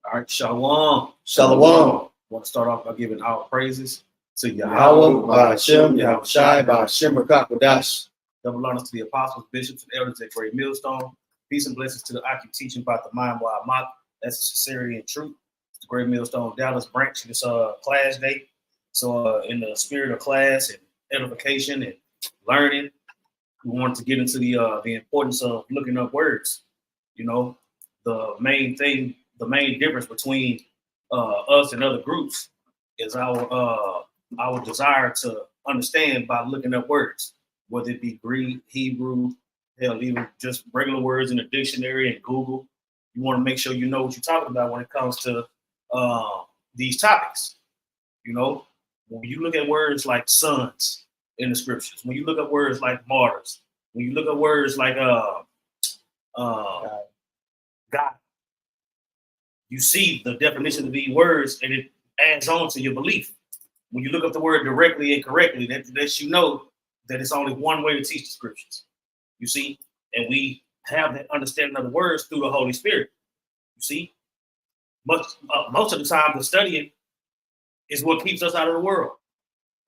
All right, Shalom. Shalom. I want to start off by giving all praises to Yahweh, Yahweh, Hashem, Yahushai, Hashem, Rakakadash. double honors to the apostles, bishops, and elders at Great Millstone. Peace and blessings to the Aki teaching about the mind while I mock. That's sincerity and truth. The Great Millstone Dallas branch this class day. So in the spirit of class and edification and learning, we wanted to get into the importance of looking up words. You know, the main difference between us and other groups is our desire to understand by looking up words, whether it be Greek, Hebrew, hell, even just regular words in the dictionary and Google. You want to make sure you know what you're talking about when it comes to these topics. You know, when you look at words like sons in the scriptures, when you look at words like martyrs, when you look at words like God, you see the definition of these words and it adds on to your belief. When you look up the word directly and correctly, that lets you know that it's only one way to teach the scriptures. You see, and we have that understanding of the words through the Holy Spirit. You see, but most of the time, the studying is what keeps us out of the world.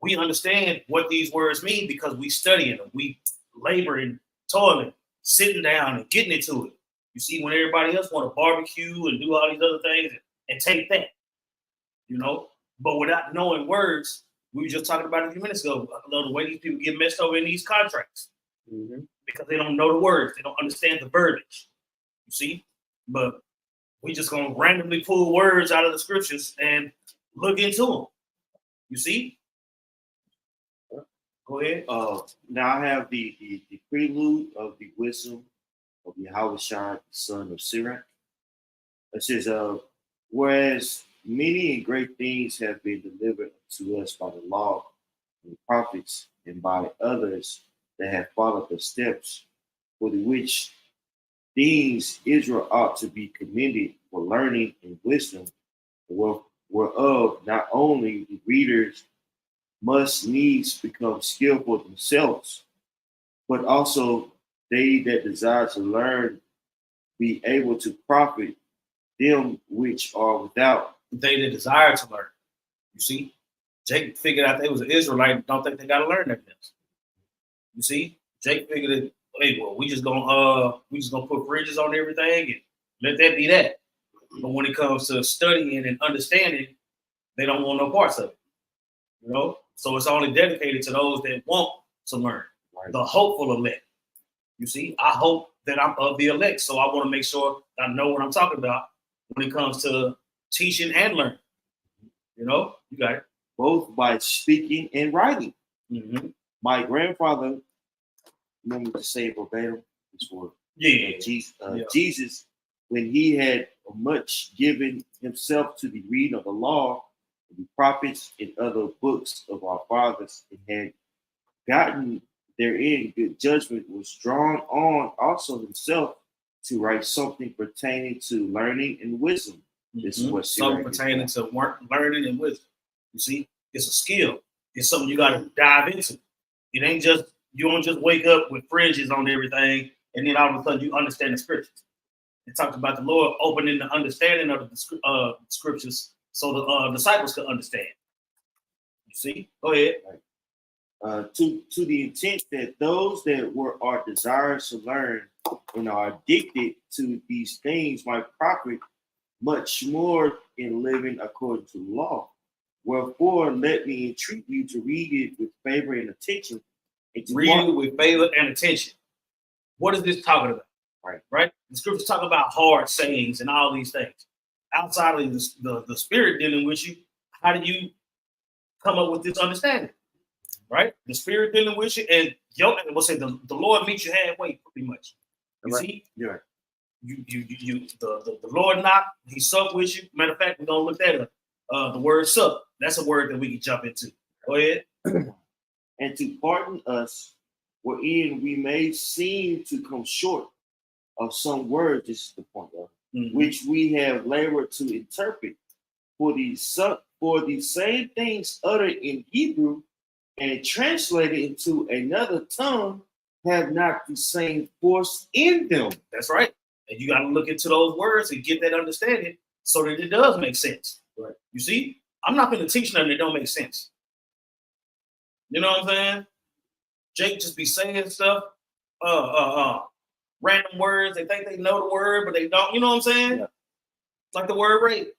We understand what these words mean because we study them. We labor and toiling, sitting down and getting into it. You see, when everybody else want to barbecue and do all these other things and take that, you know, but without knowing words, we were just talking about it a few minutes ago, the way these people get messed over in these contracts because they don't know the words. They don't understand the verbiage, you see, but we just going to randomly pull words out of the scriptures and look into them, you see. Go ahead. Now I have the prelude of the wisdom of Yahushua, the son of Sirach. It says, whereas many and great things have been delivered to us by the law and the prophets and by others that have followed the steps, for the which things Israel ought to be commended for learning and wisdom, whereof not only the readers must needs become skillful themselves, but also they that desire to learn be able to profit them which are without. They that desire to learn. You see, Jacob figured out they was an Israelite. Don't think they got to learn that else. You see, Jacob figured that, hey, well, we just gonna put fridges on everything and let that be that. But when it comes to studying and understanding, they don't want no parts of it. You know, so it's only dedicated to those that want to learn. Right. The hopeful elect. You see, I hope that I'm of the elect, so I want to make sure I know what I'm talking about when it comes to teaching and learning. You know, you got it. Both by speaking and writing. My grandfather, let me just say verbatim, this word. Jesus, when he had much given himself to the reading of the law, the prophets, and other books of our fathers, and had gotten therein good judgment, was drawn on also himself to write something pertaining to learning and wisdom. This is what something pertaining to learning and wisdom. You see, it's a skill. It's something you got to dive into. It ain't just, you don't just wake up with fringes on everything and then all of a sudden you understand the scriptures. It talks about the Lord opening the understanding of the scriptures so the disciples could understand. You see? Go ahead. To the intent that those that are desirous to learn and are addicted to these things might profit much more in living according to the law. Wherefore, let me entreat you to read it with favor and attention. Read it with favor and attention. What is this talking about? Right? The scriptures talk about hard sayings and all these things. Outside of the spirit dealing with you, how do you come up with this understanding? Right? The spirit dealing with you, and we'll say the Lord meets you halfway, pretty much. You see? Yeah. The Lord knocked, he supped with you. Matter of fact, we're gonna look at it. The word sup. That's a word that we can jump into. Go ahead. And to pardon us, wherein we may seem to come short of some words, this is the point, which we have labored to interpret, for the same things uttered in Hebrew and translated into another tongue have not the same force in them. That's right. And you got to look into those words and get that understanding so that it does make sense. Right. You see, I'm not going to teach nothing that don't make sense. You know what I'm saying? Jake just be saying stuff, random words. They think they know the word, but they don't. You know what I'm saying? Yeah. Like the word rape.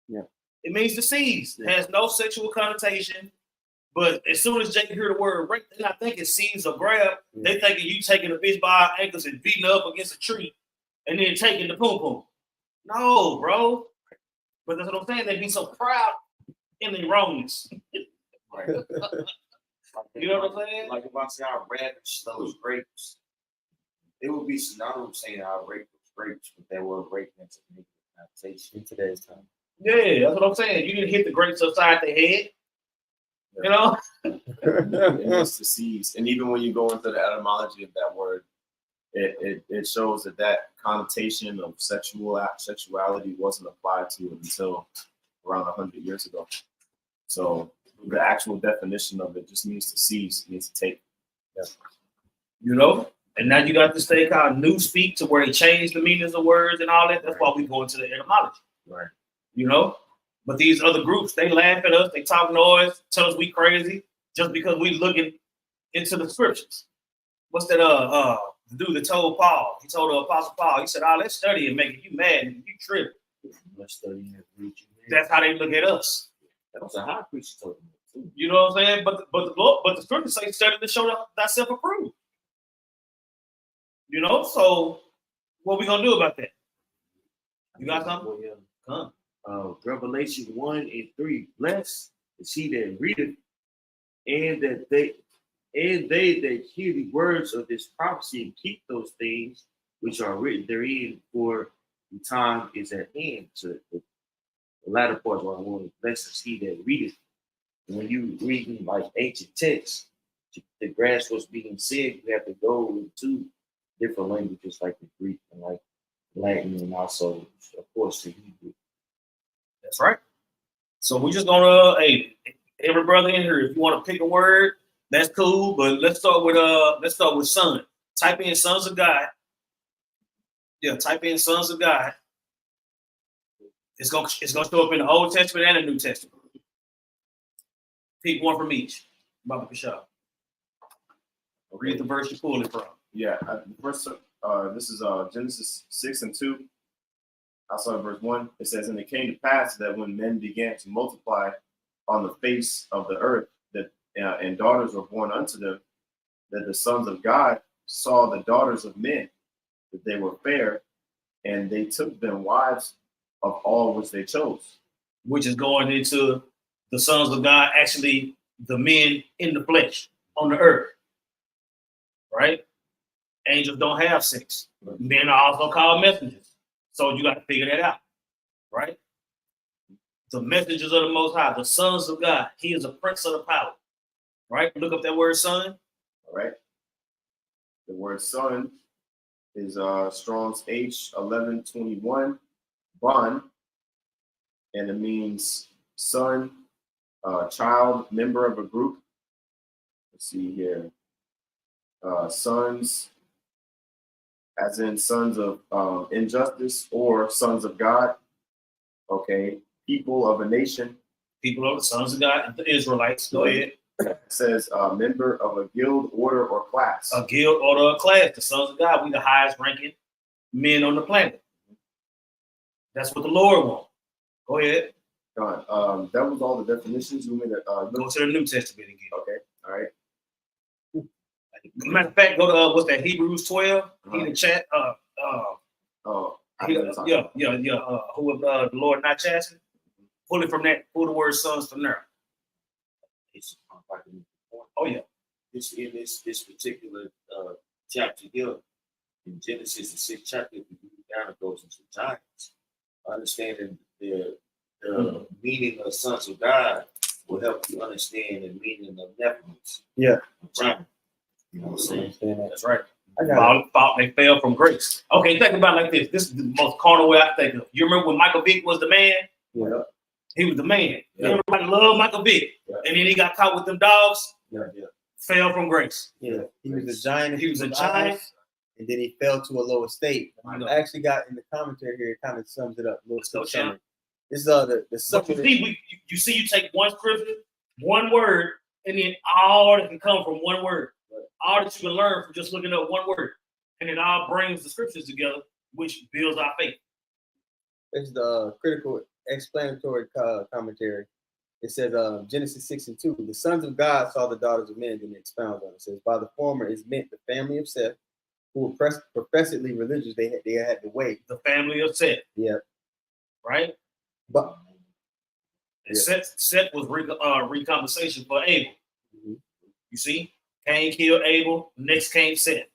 Yeah. It means to seize. It has no sexual connotation. But as soon as Jake hear the word rape, they're not thinking seize or grab. They thinking you taking a bitch by her ankles and beating her up against a tree and then taking the pum pum. No, bro. But that's what I'm saying. They be so proud in their wrongness. Right. You know what I'm saying? Like if I say I ravish those grapes, it would be synonymous saying I rape those grapes, but that word rape meant to make a connotation in today's time. Yeah, that's what I'm saying. You didn't hit the grapes upside the head. You know? It means to seize. And even when you go into the etymology of that word, it shows that connotation of sexuality wasn't applied to it until around 100 years ago. So the actual definition of it just means to seize, means to take. Yeah. You know? And now you got this thing called new speak to where they change the meanings of words and all that. That's why we go into the etymology. Right. You know? But these other groups, they laugh at us, they talk noise, tell us we crazy just because we looking into the scriptures. What's that the dude that told Paul? He told the Apostle Paul, he said, let's study and make it. You mad and you trip. Let's study and read you. That's how they look at us. That was a high priest told me too. You know what I'm saying? But the scriptures say study to show thyself approved. You know, so what we gonna do about that? You got something? Well, yeah. Come. Revelation 1:3. Blessed is he that readeth, and they that hear the words of this prophecy and keep those things which are written therein, for the time is at hand. So the latter part is what I want. Blessed is he that readeth. And when you reading like ancient texts, to grasp what's being said, you have to go into different languages like the Greek and like Latin, and also, of course, the Hebrew. That's right. So we're just gonna, hey, every brother in here, if you want to pick a word, that's cool. But let's start with son. Type in sons of God. Yeah, type in sons of God. It's gonna show up in the Old Testament and the New Testament. Pick one from each. Baba Kashaw. Read the verse you're pulling from. Yeah. First, this is Genesis 6:2. I saw verse 1. It says, and it came to pass that when men began to multiply on the face of the earth, that and daughters were born unto them, that the sons of God saw the daughters of men, that they were fair, and they took them wives of all which they chose. Which is going into the sons of God, actually the men in the flesh on the earth. Right? Angels don't have sex. Men are also called messengers. So you got to figure that out, right? The messengers of the Most High, the sons of God. He is a prince of the power, right? Look up that word son. All right. The word son is Strong's H1121, bon, and it means son, child, member of a group. Let's see here. Sons, as in sons of injustice, or sons of God. Okay. People of a nation. People of the sons of God, the Israelites. Go ahead. It says member of a guild, order, or class. A guild, order, or class. The sons of God, we the highest ranking men on the planet. That's what the Lord wants. Go ahead. That was all the definitions. You Go to the New Testament again. Okay. All right. Matter of fact, go to what's that? Hebrews 12. He in the chat. Oh, Who would the Lord not chasten? Pull it from that. Pull the word sons from there. Oh yeah. This in this particular chapter here in Genesis, the 6th chapter, if you read down, it goes into giants. Understanding the meaning of sons of God will help you understand the meaning of Nephilims. Yeah. Giant. You know what I'm saying? That's right. I got They fell from grace. Okay, think about it like this. This is the most carnal way I think of. You remember when Michael Vick was the man? Yeah. He was the man. Yeah. Everybody loved Michael Vick. Yeah. And then he got caught with them dogs. Yeah. Fell from grace. Yeah. He was a giant. He was a giant. and then he fell to a lower state. I know. I actually got in the commentary here, it kind of sums it up. A little Let's go, quick champ. summary. This is the But summary. you see, you take one scripture, one word, and then all that can come from one word. All that you can learn from just looking up one word. And it all brings the scriptures together, which builds our faith. It's the critical explanatory commentary. It says Genesis 6:2. The sons of God saw the daughters of men, and it expounds on it. It says, by the former is meant the family of Seth, who were professedly religious. They had to wait. The family of Seth. Yeah. Right? But And Seth was recompensation for Abel. You see? Cain killed Abel. Next came Seth.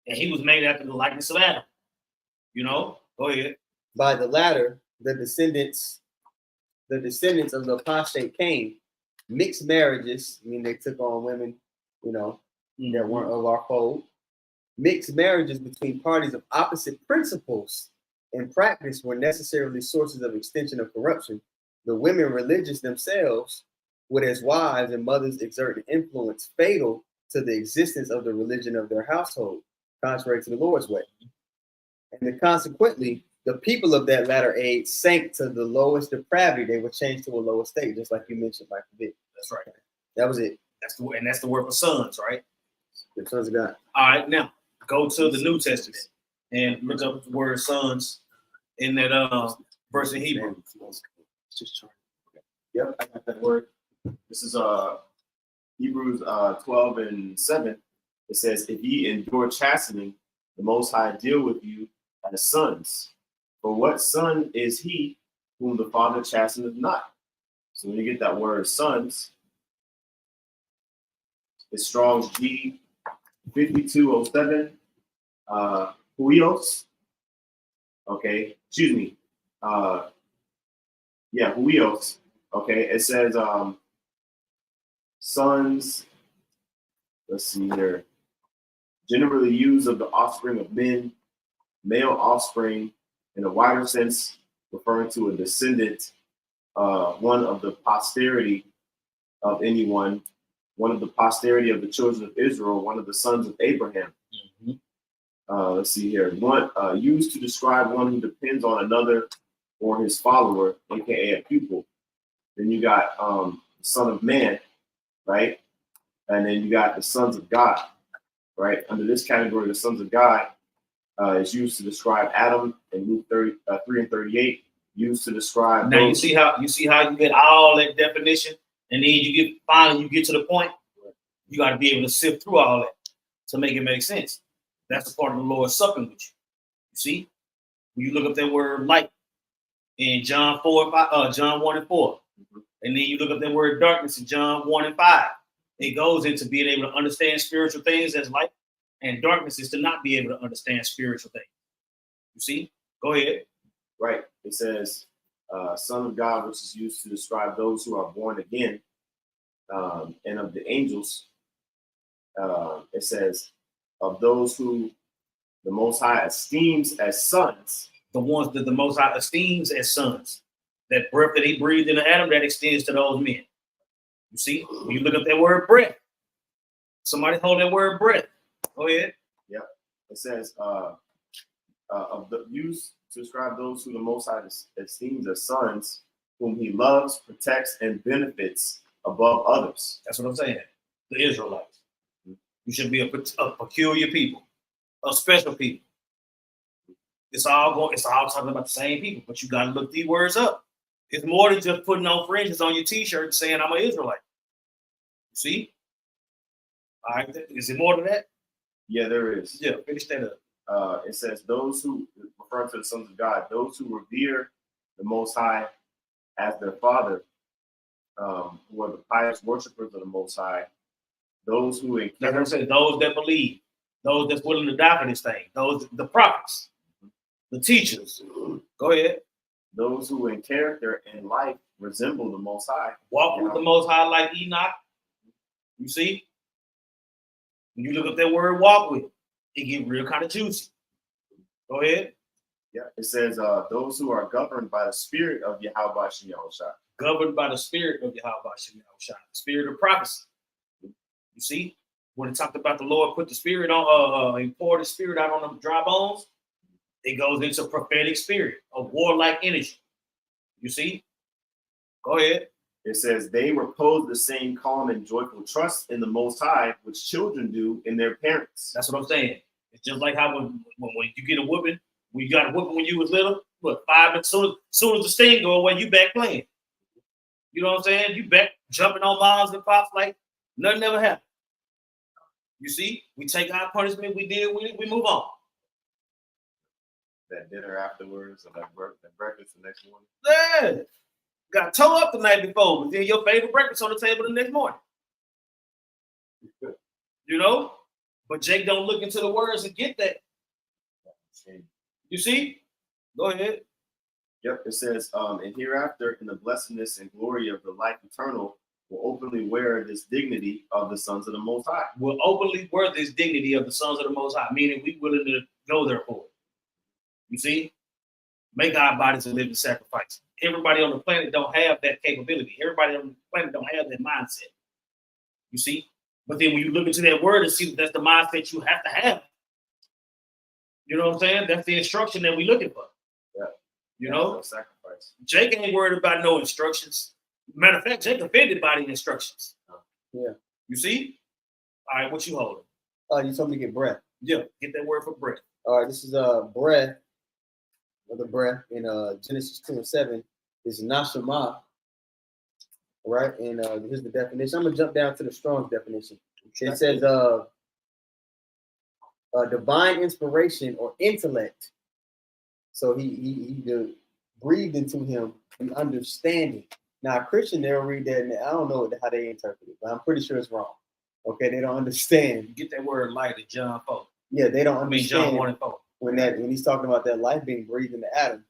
And he was made after the likeness of Adam. You know? Go ahead. by the latter, the descendants of the apostate Cain, mixed marriages, I mean they took on women, that weren't of our fold. Mixed marriages between parties of opposite principles and practice were necessarily sources of extension of corruption. The women religious themselves would as wives and mothers exert an influence fatal to the existence of the religion of their household, contrary to the Lord's way. And consequently, the people of that latter age sank to the lowest depravity. They were changed to a lower state, just like you mentioned, Michael Vick. That's right. That was it. That's the word for sons, right? The sons of God. All right, now go to the New Testament and look up the word sons in that verse in Hebrew. Yep, I got that word. This is Hebrews 12:7. It says, if ye endure chastening, the Most High deal with you as sons. For what son is he whom the Father chasteneth not? So when you get that word sons, it's Strong's G 5207. Huios. Okay, excuse me. Huios. Okay, it says sons, let's see here, generally used of the offspring of men, male offspring, in a wider sense, referring to a descendant, one of the posterity of anyone, one of the posterity of the children of Israel, one of the sons of Abraham. Let's see here. One used to describe one who depends on another or his follower, aka a pupil. Then you got the son of man, right? And then you got the sons of God, right? Under this category, the sons of God is used to describe Adam in Luke 3:38, used to describe. Now you see how you get all that definition, and then you get to the point. You got to be able to sift through all that to make it make sense. That's a part of the Lord supping with you. You see, when you look up that word light in John 1 and 4, and then you look up that word darkness in John 1 and 5, it goes into being able to understand spiritual things as light, and darkness is to not be able to understand spiritual things. You see? Go ahead. Right. It says, son of God, which is used to describe those who are born again, and of the angels. It says, of those who the Most High esteems as sons. The ones that the Most High esteems as sons. That breath that he breathed into Adam, that extends to those men. You see? When you look up that word breath, somebody hold that word breath. Go ahead. Yep. It says, of the use to describe those who the Most High esteems as sons, whom he loves, protects, and benefits above others. That's what I'm saying. The Israelites. You should be a peculiar people, a special people. It's all talking about the same people, but you got to look these words up. It's more than just putting on fringes on your T-shirt and saying I'm an Israelite. See? All right. Is it more than that? Yeah, there is. Yeah, finish that up. It says those who, referring to the sons of God, those who revere the Most High as their Father, who are the pious worshipers of the Most High, those who That's what I'm saying. Those that believe, those that's willing to die for this thing, the prophets, the teachers. Go ahead. Those who in character and life resemble the Most High. Walk with the Most High like Enoch. You see? When you look up that word walk with, it get real kind of juicy. Go ahead. Yeah, it says those who are governed by the spirit of Yahweh Shem Yahushua. Governed by the spirit of Yahweh Shem Yahushua, the spirit of prophecy. You see? when it talked about the Lord put the spirit on, he poured the spirit out on them dry bones, it goes into prophetic spirit, a warlike energy. You see? Go ahead. It says they repose the same calm and joyful trust in the Most High, which children do in their parents. That's what I'm saying. It's just like how when you get a whooping, when you got a whooping when you was little, what, 5 minutes, soon as the sting go away, you back playing. You know what I'm saying? You back jumping on moms and pops like nothing ever happened. You see, we take our punishment, we move on. That dinner afterwards, or that breakfast the next morning. Yeah. Got towed up the night before, but then your favorite breakfast on the table the next morning. You know? But Jake don't look into the words and get that. You see? Go ahead. Yep, it says, and hereafter in the blessedness and glory of the life eternal will openly wear this dignity of the sons of the Most High. Will openly wear this dignity of the sons of the Most High, meaning we willing to go there for it. You see? Make our bodies a living sacrifice. Everybody on the planet don't have that capability. Everybody on the planet don't have that mindset. You see? But then when you look into that word and see that that's the mindset you have to have. You know what I'm saying? That's the instruction that we're looking for. Yeah. You know? No sacrifice. Jake ain't worried about no instructions. Matter of fact, Jake offended by the instructions. Yeah. You see? All right, what you holding? You told me to get breath. Yeah, get that word for breath. All right, this is breath. The breath in Genesis 2:7 is nashama. Right, and here's the definition. I'm gonna jump down to the Strong's definition. It says divine inspiration or intellect. So he breathed into him an understanding. Now a Christian, they'll read that and I don't know how they interpret it, but I'm pretty sure it's wrong. Okay, they don't understand. Get that word light in John 4. Yeah, they don't I mean understand. John 1 and 4. When he's talking about that life being breathed into Adam,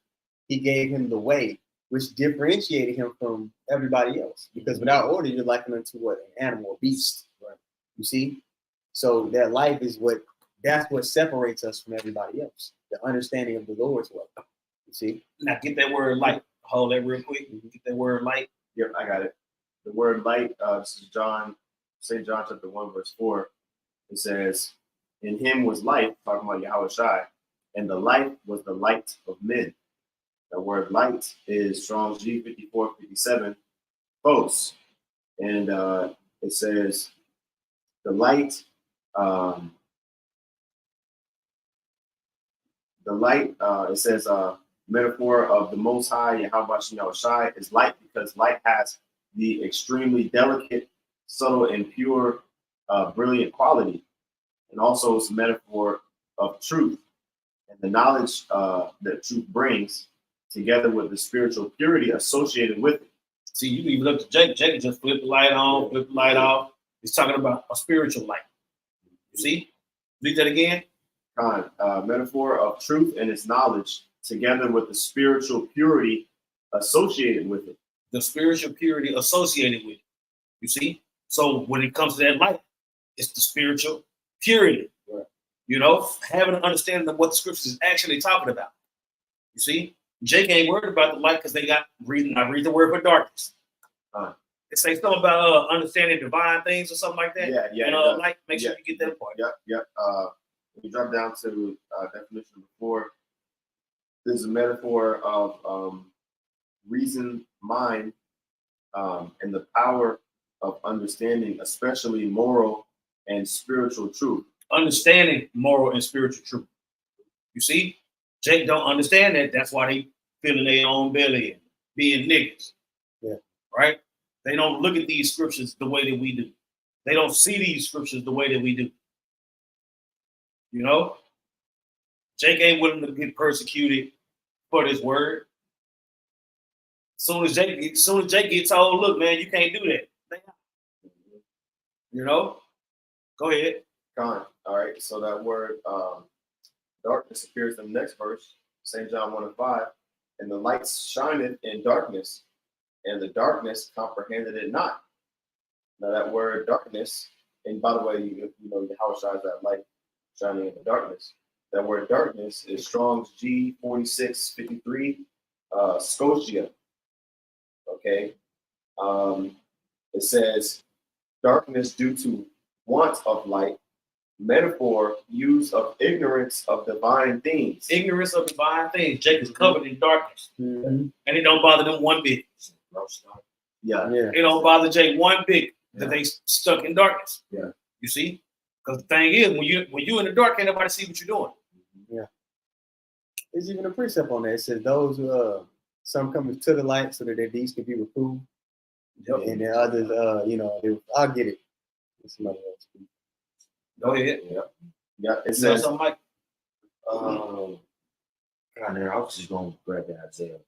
he gave him the way, which differentiated him from everybody else. Because without order, you're likened unto what? An animal, a beast. Right? You see? So that life is that's what separates us from everybody else. The understanding of the Lord's way. You see? Now get that word light. Hold that real quick. Get that word light. Yep, I got it. The word light, this is St. John chapter 1, verse 4. It says, in him was life, talking about Yahweh Shai, and the light was the light of men. The word light is Strong's G5457, phos. And it says the light, it says metaphor of the Most High, Yahweh Shai, is light because light has the extremely delicate, subtle, and pure, brilliant quality. And also it's a metaphor of truth and the knowledge that truth brings, together with the spiritual purity associated with it. See, you even look to Jake. Jake just flip the light on, flip the light off. He's talking about a spiritual light. You see? Read that again. Metaphor of truth and its knowledge, together with the spiritual purity associated with it. The spiritual purity associated with it. You see? So when it comes to that light, it's the spiritual purity. Right. You know, having an understanding of what the scriptures is actually talking about. You see? Jake ain't worried about the light because they got reading. I read the word for darkness. It says something about understanding divine things or something like that. Yeah. And like, make sure you get that part. Yep. When you drop down to definition number 4, this is a metaphor of reason, mind, and the power of understanding, especially moral and spiritual truth. Understanding moral and spiritual truth. You see? Jake don't understand that. That's why they feeling their own belly and being niggas. Yeah. Right? They don't look at these scriptures the way that we do. They don't see these scriptures the way that we do. You know? Jake ain't willing to get persecuted for this word. Soon as Jake gets told, look, man, you can't do that. You know? Go ahead. All right. So that word darkness appears in the next verse, St. John 1 and 5. And the light shineth in darkness, and the darkness comprehended it not. Now that word darkness, and by the way, you know how shines that light shining in the darkness. That word darkness is Strong's G4653, Scotia. Okay. It says darkness due to want of light. Metaphor, use of ignorance of divine things. Ignorance of divine things. Jacob is covered in darkness. Mhm. And it don't bother them one bit. Yeah. Yeah. It don't bother Jake one bit that they stuck in darkness. Yeah. You see? Because the thing is, when you in the dark, can't nobody see what you're doing. There's even a precept on that. It says those who some come to the light so that their deeds can be reproved. Yep. And then others, I'll get it. Somebody else. Go ahead. Yeah. It You know says, something like God, I was just going to grab that Isaiah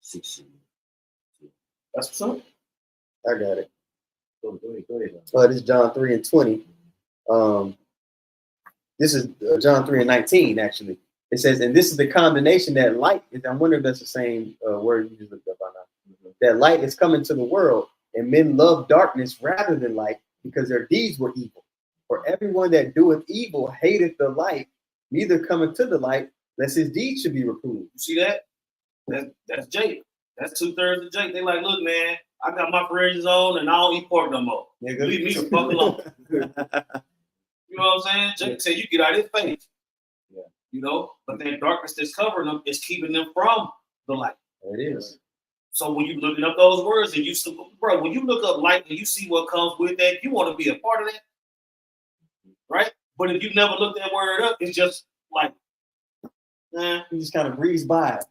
16. that's what's up. I got it. Go ahead. This is John 3:20. This is John 3:19, actually. It says, and this is the condemnation that light is. I wonder if that's the same word you just looked up on now. That light is coming to the world, and men love darkness rather than light because their deeds were evil. For everyone that doeth evil hateth the light, neither cometh to the light, lest his deeds should be reproved. You see that? That's Jake. That's 2/3 of Jake. They like, look, man, I got my fringes on and I don't eat pork no more. Nigga. Leave me the fuck alone. You know what I'm saying? Jake said, you get out of his face. Yeah. You know, but that darkness that's covering them is keeping them from the light. It is. So when you looking up those words and you see, bro, when you look up light and you see what comes with that, you want to be a part of that, right? But if you never look that word up, it's just like, You just kind of breeze by it.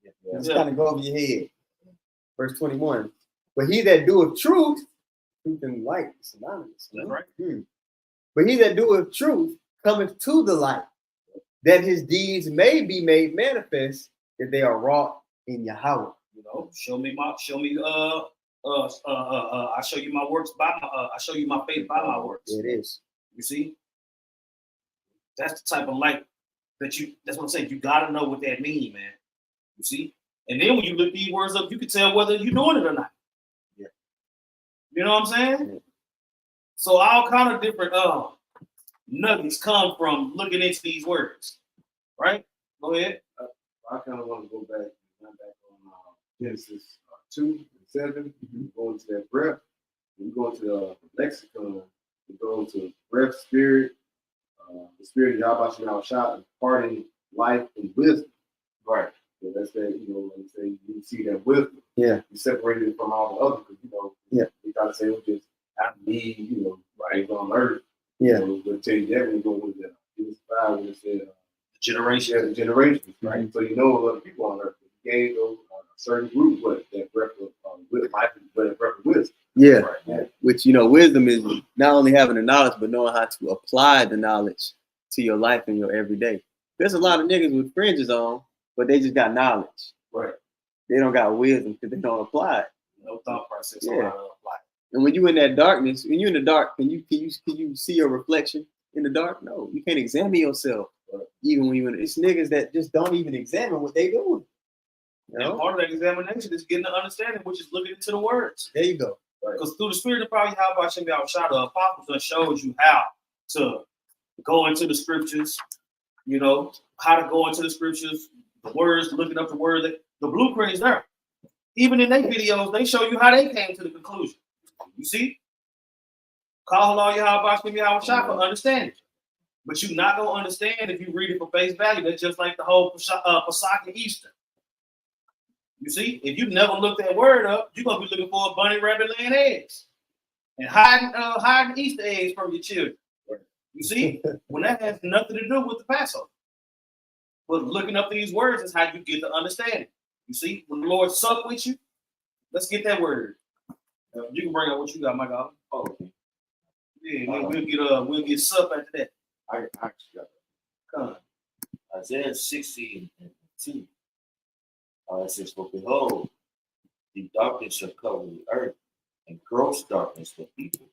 Yeah. Just kind of go over your head. Verse 21. But he that doeth truth and light is synonymous. That's right. But he that doeth truth cometh to the light, that his deeds may be made manifest, that they are wrought in Yahweh. You know, I show you my works by my I show you my faith by my works. It is. You see? That's the type of light that's what I'm saying. You gotta know what that means, man. You see? And then when you look these words up, you can tell whether you're doing it or not. Yeah. You know what I'm saying? Yeah. So all kind of different nuggets come from looking into these words. Right? Go ahead. I kind of want to go back on Genesis 2:7. Go into that breath. We go into the lexicon. We go into breath, spirit, the spirit of Yahweh Shema Shah, imparting life and wisdom. Right. So that's that, like you say, you see that wisdom. Yeah. You separated it from all the others because, we try to say it was just have to be, right on earth. Yeah. We'll tell you that when you go with that. It was 5 when it said, Generation. the generations, right? So you know a lot of people on earth. He gave those certain group that breath of life and breath of wisdom. Yeah. Right. Yeah. Which, wisdom is not only having the knowledge, but knowing how to apply the knowledge to your life and your everyday. There's a lot of niggas with fringes on, but they just got knowledge. Right. They don't got wisdom because they don't apply it. No thought process Yeah. on how to apply. And when you in that darkness, when you're in the dark, can you see your reflection in the dark? No, you can't examine yourself. Even when it's niggas that just don't even examine what they doing. And part of that examination is getting the understanding, which is looking into the words. There you go. Because through the spirit of power, how about Shem Yahweh, the apostles that shows you how to go into the scriptures, how to go into the scriptures, the words, looking up the word. The blueprint is there. Even in their videos, they show you how they came to the conclusion. You see? Call Allah Yahweh Shem Yahweh for understanding. But you're not going to understand if you read it for face value. That's just like the whole Pesach and Easter. You see? If you never looked that word up, you're going to be looking for a bunny rabbit laying eggs and hiding Easter eggs from your children. You see? When that has nothing to do with the Passover. But looking up these words is how you get the understanding. You see? When the Lord sup with you, let's get that word. You can bring up what you got, my God. Oh, okay. Yeah, we'll get sup after that. I actually got Come on. Isaiah 16:2. It says, for behold, the darkness shall cover the earth, and gross darkness the people.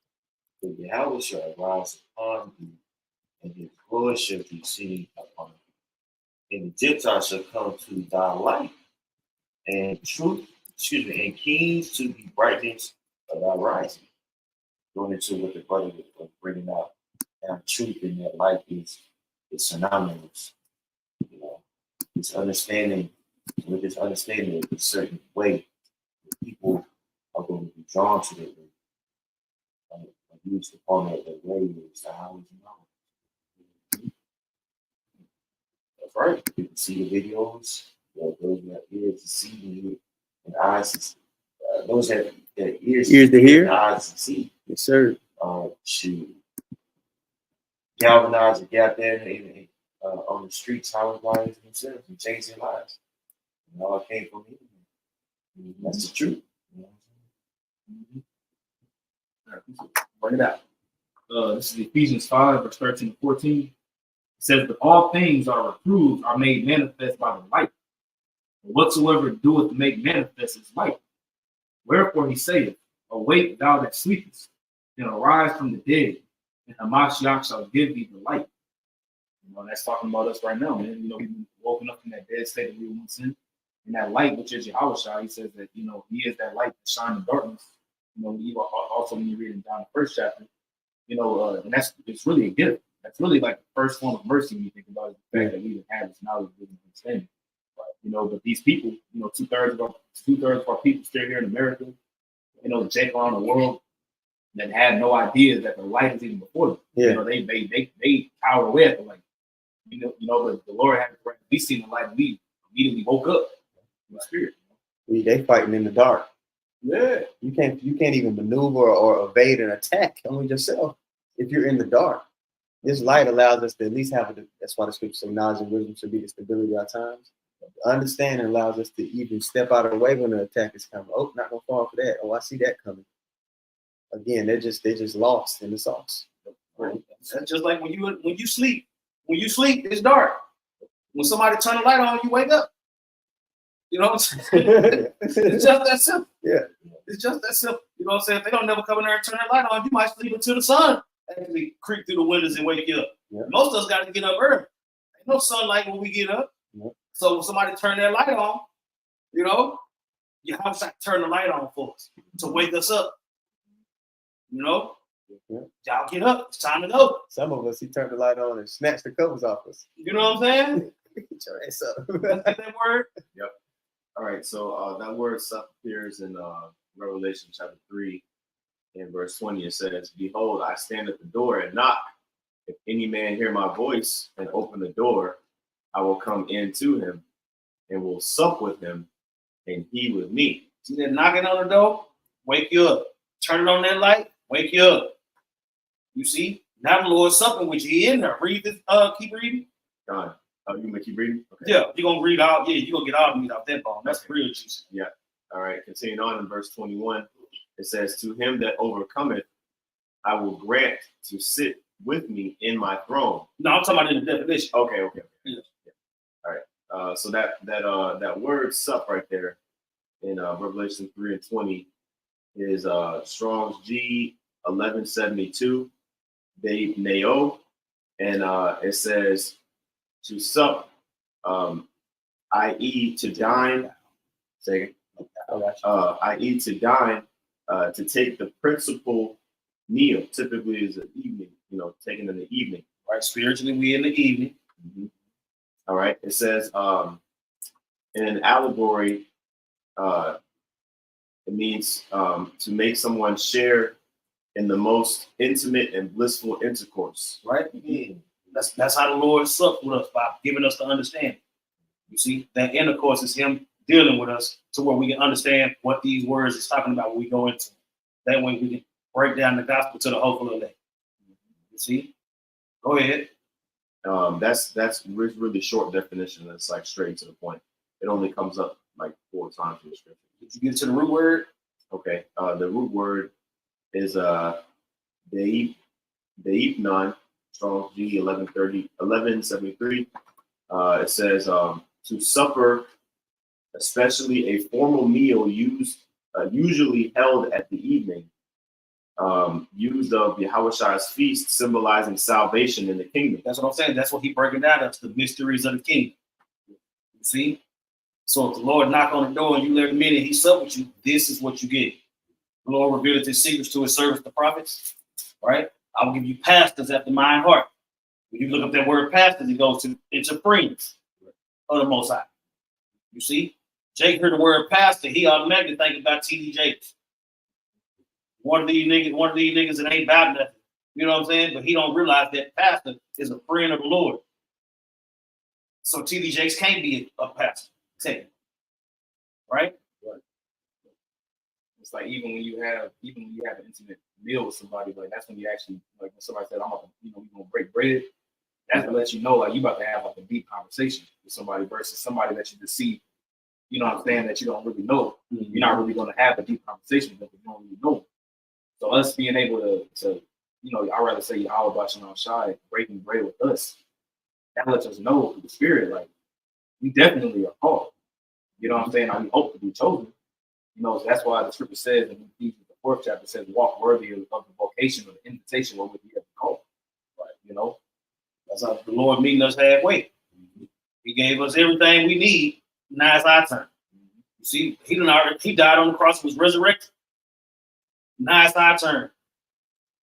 For Yahweh shall arise upon thee, and his glory shall be seen upon thee. And the Gentiles shall come to thy light, and and kings to the brightness of thy rising. Going into what the brother was bringing out, and truth in that light is synonymous. It's understanding. With this understanding of a certain way, people are going to be drawn to it. When used upon the waves, how would you know? That's right. You can see the videos. Those who have ears to see and eyes to see. Those have ears to hear, and eyes to see. Yes, sir. To galvanize and get out there on the streets, highways themselves and change their lives. And all came from him. That's the truth. Bring it out. This is Ephesians 5, verse 13 to 14. It says, "But all things are reproved, are made manifest by the light. And whatsoever doeth make manifest is light. Wherefore he saith, Awake, thou that sleepest, and arise from the dead, and Hamashiach shall give thee the light." You know, that's talking about us right now, man. You know, we've been woken up from that dead state that we were once in. And that light, which is Yahushua, he says that, you know, he is that light that shines in darkness. You know, also when you read in down the first chapter, you know, and it's really a gift. That's really like the first form of mercy when you think about it, the fact that we even have this knowledge and understanding. You know, but these people, you know, two-thirds of our people still here in America, you know, check around the world that had no idea that the light is even before them. Yeah. You know, they cowered away at the light. You know, but the Lord had to we seen the light and we immediately woke up in the spirit. They fighting in the dark. Yeah. You can't even maneuver or evade an attack on yourself if you're in the dark. This light allows us to at least have that's why the scripture says knowledge and wisdom should be the stability of our times. Understanding allows us to even step out of the way when the attack is coming. Oh, not gonna fall for that. Oh, I see that coming. Again, they're just lost in the sauce. Right? That's just like when you sleep. When you sleep, it's dark. When somebody turn the light on, you wake up. You know what I'm saying? It's just that simple. Yeah. It's just that simple. You know what I'm saying? If they don't never come in there and turn that light on, you might sleep until the sun actually creep through the windows and wake you up. Yeah. Most of us got to get up early. Ain't no sunlight when we get up. Yeah. So when somebody turn that light on, you know, you have to turn the light on for us to wake us up. You know? Yeah. Y'all get up. It's time to go. Some of us, he turned the light on and snatched the covers off us. You know what I'm saying? Get your ass up. That's that word. Yep. All right. So that word "sup" appears in Revelation chapter 3 and verse 20. It says, "Behold, I stand at the door and knock. If any man hear my voice and open the door, I will come in to him and will sup with him and he with me." See that knocking on the door? Wake you up. Turn it on that light. Wake you up. You see? Now the Lord's supping with you. He in there. Read this. Keep reading. God. You gonna keep reading? Okay. Yeah, you're gonna read out. Yeah, you're gonna get all the meat off that bone. That's real juicy. Yeah. All right. Continuing on in verse 21, it says, "To him that overcometh, I will grant to sit with me in my throne." No, I'm talking about in the definition. Okay. Yeah. All right. So that word "sup" right there in Revelation 3 and 20 is Strong's G 1172, Dave Nao, and it says to sup, i.e. to dine. Say i.e. to dine, to take the principal meal. Typically is an evening, taken in the evening. Right, spiritually, we in the evening. Mm-hmm. All right. It says in an allegory, it means to make someone share in the most intimate and blissful intercourse. Right? Yeah. That's how the Lord supped with us, by giving us the understanding. You see, that intercourse is him dealing with us to where we can understand what these words is talking about when we go into it. That way we can break down the gospel to the hopeful elect. You see? Go ahead. That's really short definition. That's like straight to the point. It only comes up like 4 times in the scripture. Did you get to the root word? Okay. The root word is deipnon, Strong's G 1173. It says to supper, especially a formal meal usually held at the evening, used of Yahushua's feast, symbolizing salvation in the kingdom. That's what I'm saying. That's what he breaking down. That's the mysteries of the kingdom. You see? So if the Lord knock on the door and you let him in and he sup with you, this is what you get. The Lord revealed his secrets to his servants, the prophets. Right? I will give you pastors after my heart. When you look up that word pastors, it goes into friends of the Most High. You see? Jake heard the word pastor, he automatically think about T.D. Jakes. One of these niggas that ain't about nothing. You know what I'm saying? But he don't realize that pastor is a friend of the Lord. So TD Jakes can't be a pastor, right? It's like even when you have an intimate meal with somebody, like that's when you actually like when somebody said, I'm about to, you know, we're gonna break bread. That's to let you know like you about to have like a deep conversation with somebody versus somebody that you just see, you know what I'm saying, that you don't really know. You're not really gonna have a deep conversation with them if you don't really know. So us being able to you know, I'd rather say Yahweh Bashan Shai breaking bread with us, that lets us know through the spirit, like we definitely are called. You know what I'm saying? Like, we hope to be chosen. You know, so that's why the scripture says in Ephesians, the 4th chapter, says, walk worthy of the vocation or the invitation wherewith you have been called. Right? You know, that's how the Lord meeting us halfway. He gave us everything we need. Now it's our turn. You see, he died on the cross, was resurrected. Now it's our turn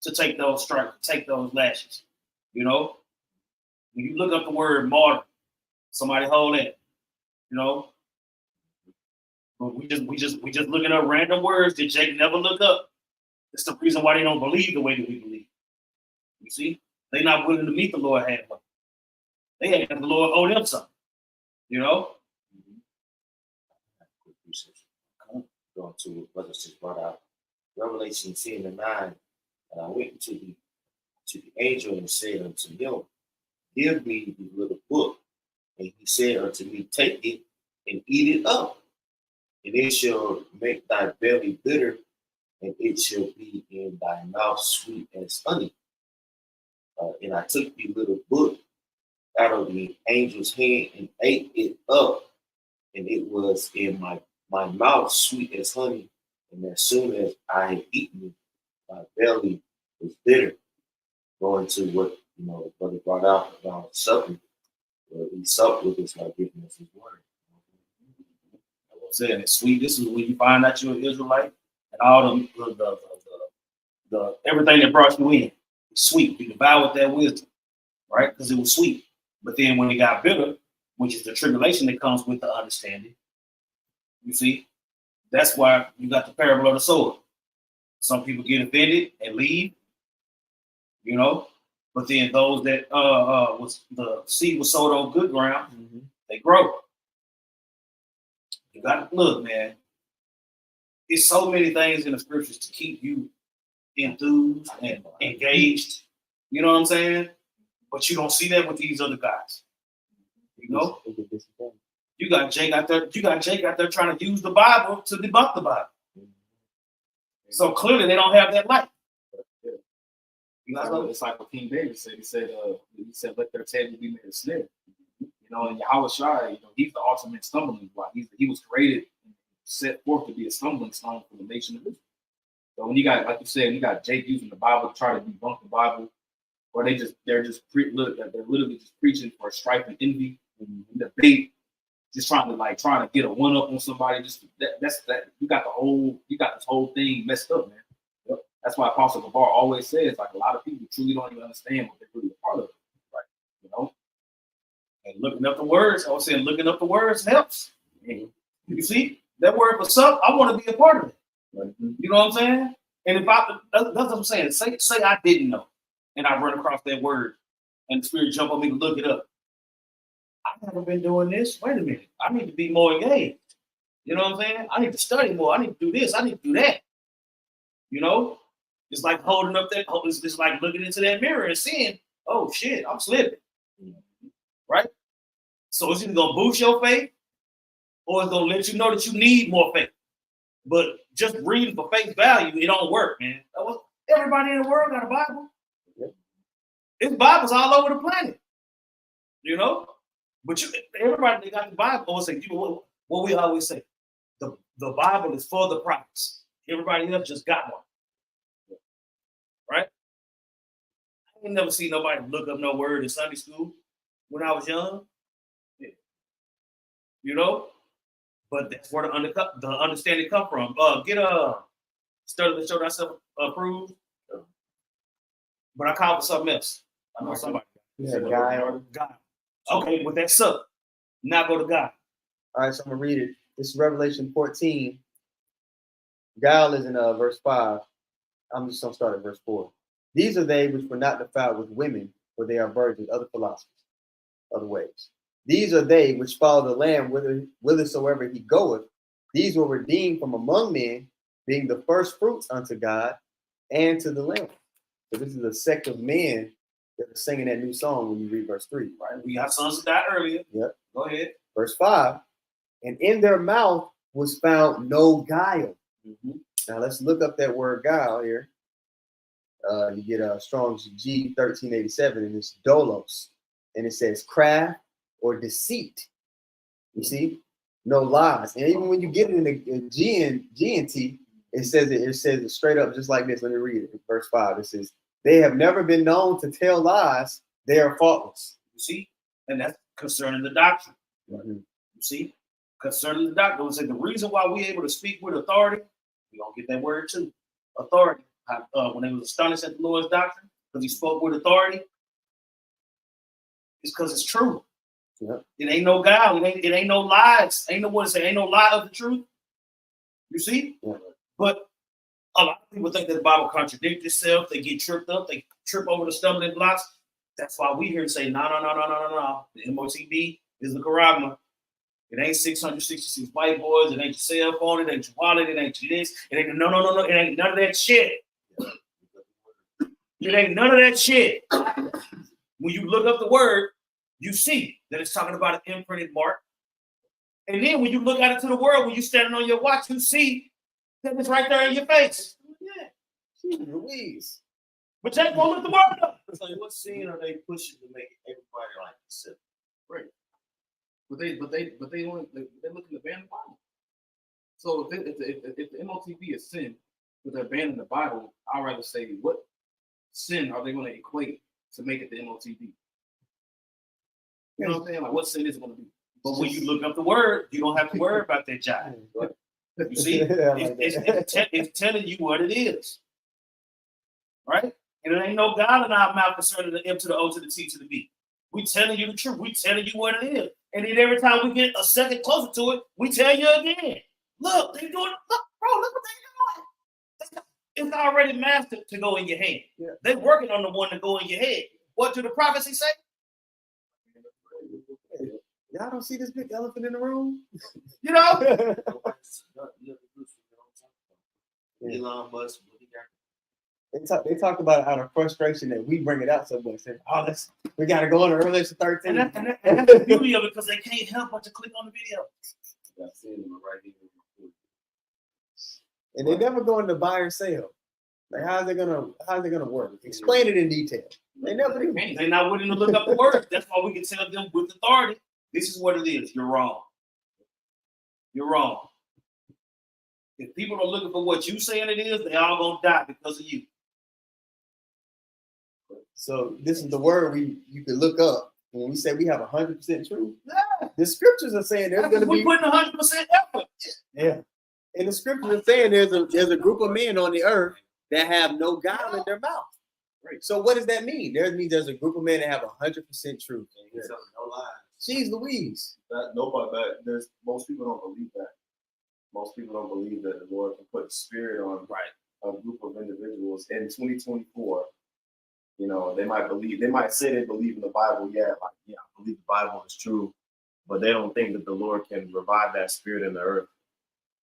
to take those stripes, take those lashes. You know, when you look up the word martyr, somebody hold that. You know, but we just looking up random words that Jake never looked up. That's the reason why they don't believe the way that we believe. You see, they're not willing to meet the Lord halfway. They have the Lord owe them something. You know. Going to what brothers just brought out, Revelation 10 and 9, and I went to the angel and said unto him, give me the little book. And he said unto me, take it and eat it up, and it shall make thy belly bitter, and it shall be in thy mouth sweet as honey. And I took the little book out of the angel's hand and ate it up, and it was in my mouth sweet as honey. And as soon as I had eaten it, my belly was bitter. Going to what the brother brought out about supping. He supped with us by giving us his word. I'm saying it's sweet. This is when you find out you're an Israelite, and all the everything that brought you in. It's sweet. You devoured that wisdom, right? Because it was sweet. But then when it got bitter, which is the tribulation that comes with the understanding, you see, that's why you got the parable of the sower. Some people get offended and leave, you know. But then those that was the seed was sowed on good ground, they grow. You got to look, man. It's so many things in the scriptures to keep you enthused and engaged. You know what I'm saying? But you don't see that with these other guys. You know, you got Jake out there. You got Jake out there trying to use the Bible to debunk the Bible. So clearly they don't have that light. It's like what King David said. He said, let their table be made a snare. You know, and Yahweh Shai, you know, he's the ultimate stumbling block. He was created and set forth to be a stumbling stone for the nation of Israel. So when you got, like you said, you got Jake using the Bible to try to debunk the Bible, or they're literally just preaching for strife and envy, debate, just trying to get a one up on somebody. Just that's you got this whole thing messed up, man. Yep. That's why Apostle Gabar always says, like, a lot of people truly don't even understand what they're really a part of, right? You know, and looking up the words. I was saying, looking up the words helps. You see that word for some, I want to be a part of it. You know what I'm saying? And if that's what I'm saying. Say I didn't know, and I run across that word, and the Spirit jump on me to look it up. I've never been doing this. Wait a minute. I need to be more engaged. You know what I'm saying? I need to study more. I need to do this. I need to do that. You know, it's like holding up that. It's like looking into that mirror and seeing, oh shit, I'm slipping. Right? So it's either gonna boost your faith, or it's gonna let you know that you need more faith. But just reading for face value, it don't work, man. Everybody in the world got a Bible. It's Bibles all over the planet. You know? But everybody that got the Bible always say, what we always say, the Bible is for the prophets. Everybody else just got one. Right? I ain't never seen nobody look up no word in Sunday school when I was young. Yeah. You know? But that's where the understanding come from. Get a study to show thyself approved. But I call for something else. I know somebody. Yeah, God. Okay, with that suck. Now go to God. All right, so I'm gonna read it. This is Revelation 14. Gal is in verse 5. I'm just gonna start at verse 4. These are they which were not defiled with women, for they are virgins, other philosophers, other ways. These are they which follow the Lamb whithersoever he goeth. These were redeemed from among men, being the first fruits unto God and to the Lamb. So this is a sect of men that are singing that new song when you read verse 3, right? We got sons that died earlier. Yep. Go ahead. Verse 5, and in their mouth was found no guile. Now let's look up that word guile here. You get a Strong's G 1387, and it's dolos, and it says craft or deceit. You see, no lies. And even when you get it in the GNT, it says it straight up just like this. Let me read it. In verse 5, it says, "They have never been known to tell lies; they are faultless." You see, and that's concerning the doctrine. Mm-hmm. You see, concerning the doctrine. Say the reason why we're able to speak with authority, we don't get that word too. Authority. When they was astonished at the Lord's doctrine, because he spoke with authority, it's because it's true. Yep. It ain't no guile. It ain't no lies. Ain't no what to say. Ain't no lie of the truth. You see? Yep. But a lot of people think that the Bible contradicts itself. They get tripped up. They trip over the stumbling blocks. That's why we here and say, no. The MOTB is the charagma. It ain't 666 white boys. It ain't your cell phone. It ain't your wallet. It ain't your this. It ain't no. It ain't none of that shit. It ain't none of that shit. When you look up the word, you see that it's talking about an imprinted mark. And then when you look out into the world, when you're standing on your watch, you see that it's right there in your face. Yeah. Louise. But just go look the word up. So what sin are they pushing to make everybody like themselves? Right. But they look in the ban the Bible. So if the MOTB is sin, but they're banning the Bible, I'd rather say what sin are they going to equate to make it the MOTB? You know what I'm saying? Like what sin is it going to be? But when you look up the word, you don't have to worry about that jive. You see, it's telling you what it is. Right? And it ain't no God in our mouth concerning the M to the O to the T to the B. We telling you the truth. We telling you what it is. And then every time we get a second closer to it, we tell you again. Look, they doing look, bro, look what they doing. It's already mastered to go in your head. Yeah. They're working on the one to go in your head. What do the prophecy say? Y'all don't see this big elephant in the room? You know? Elon Musk, what he got? They talk about it out of frustration that we bring it out so much. Say, we got to go into Revelation 13. And that's the beauty of it, because they can't help but to click on the video. I've seen them right here. And they never go into buy or sell. Like how's it gonna work? Explain it in detail. They never do. They're not willing to look up the word. That's why we can tell them with authority, this is what it is. You're wrong. You're wrong. If people are looking for what you saying it is, they all gonna die because of you. So this is the word you can look up when we say we have 100% truth. Yeah. The scriptures are saying there's going to be putting 100% effort. Yeah, and the scriptures are saying there's a group of men on the earth that have no guile in their mouth. Right. So what does that mean? That means there's a group of men that have 100% truth. Yes. No lies. Jeez Louise. There's most people don't believe that. Most people don't believe that the Lord can put spirit on a group of individuals in 2024. You know, they might say they believe in the Bible. Yeah, I believe the Bible is true, but they don't think that the Lord can revive that spirit in the earth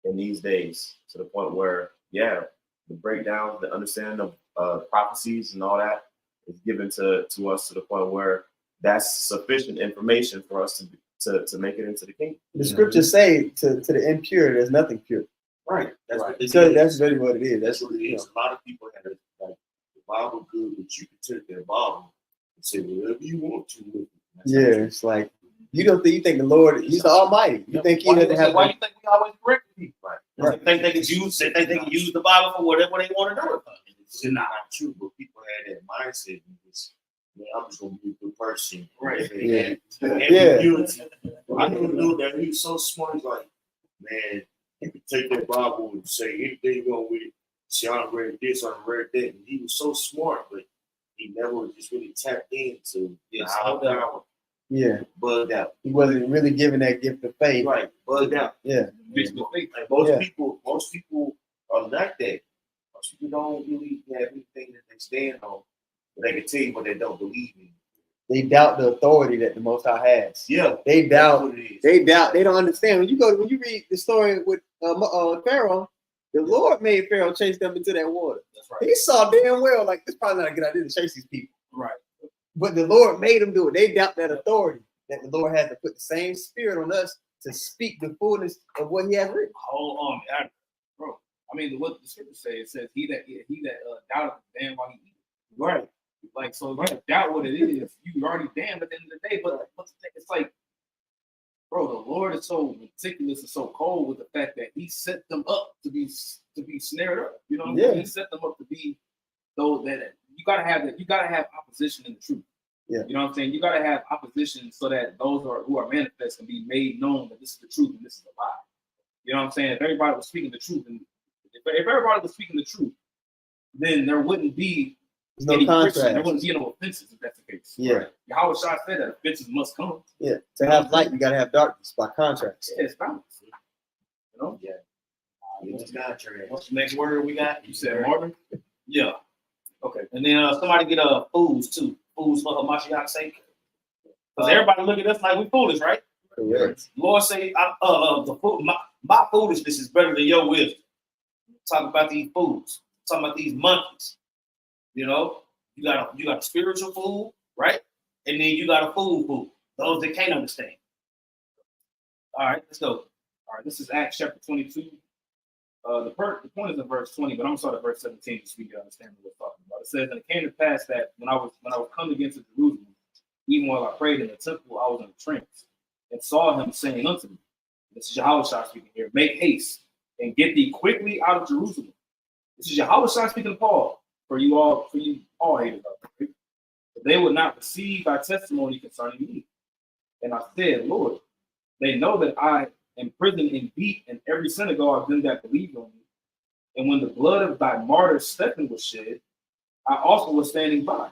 in these days to the point where, the breakdown, the understanding of prophecies and all that is given to us to the point where that's sufficient information for us to make it into the kingdom. The scriptures say to the impure, there's nothing pure. Right. That's what that's really what it is. That's what it is. A lot of people have like the Bible good, but you can take their Bible and say whatever you want to. It's like you think the Lord, He's the Almighty. You think He doesn't have. Why do you think we always correct people? Right. They think they can use the Bible for whatever they want to do it. It's not true, but people had that mindset. I'm just gonna be a good person. Right. Yeah. I know a dude that he's so smart. He's like, man, you can take that Bible and say anything you want with it. See, I read this, I read that, and he was so smart, but he never just really tapped into how power. Yeah. Bugged out. He wasn't really given that gift of faith. Right. Bugged out. Yeah. Like most people are like that. Most people don't really have anything that they stand on, but they can tell you what they don't believe in. They doubt the authority that the Most High has. Yeah, They that's doubt. what it is. They doubt. They don't understand. When you read the story with Pharaoh, the Lord made Pharaoh chase them into that water. That's right. He saw damn well like it's probably not a good idea to chase these people. Right. But the Lord made them do it. They doubt that authority that the Lord had to put the same spirit on us to speak the fullness of what He has written. Hold on, bro. I mean, what the scripture says, it says, "He that doubteth damn while he eateth." Right. Like, so if you doubt what it is, you already damned at the end of the day. But it's like, bro, the Lord is so meticulous and so cold with the fact that He set them up to be snared up. You know what I mean? He set them up to be those that you gotta have opposition in the truth. Yeah. You know what I'm saying? You gotta have opposition so that those who are manifest can be made known that this is the truth and this is a lie. You know what I'm saying? If everybody was speaking the truth, and if everybody was speaking the truth, then there wouldn't be There's any no friction. There contrast. wouldn't be no offenses if that's the case. Yeah. Right? Yahweh Shai said that offenses must come. Yeah. To have light, you gotta have darkness by contrast. Yeah, it's balance. You know? Yeah. It's contrary. What's the next word we got? You said Marvin? Yeah. Okay. And then somebody get fools too. Fools for Hamashiach's sake. Because everybody look at us like we foolish, right? Correct. Lord say, my foolishness is better than your wisdom. Talk about these fools. Talking about these monkeys. You know, you got a spiritual fool, right? And then you got a fool. Those that can't understand. All right, let's go. All right, this is Acts chapter 22. The point is in verse 20, but I'm going to start at verse 17 so we can understand what we're talking about. It says, "And it came to pass that when I was coming against Jerusalem, even while I prayed in the temple, I was in a trance, and saw him saying unto me," this is Yahweh Shai speaking here, "Make haste and get thee quickly out of Jerusalem." This is Yahweh Shai speaking to Paul, for you all hated us. Right? But they would not receive thy testimony concerning me. And I said, Lord, they know that I imprisoned and beat in every synagogue them that believed on me. And when the blood of thy martyr Stephen was shed, I also was standing by,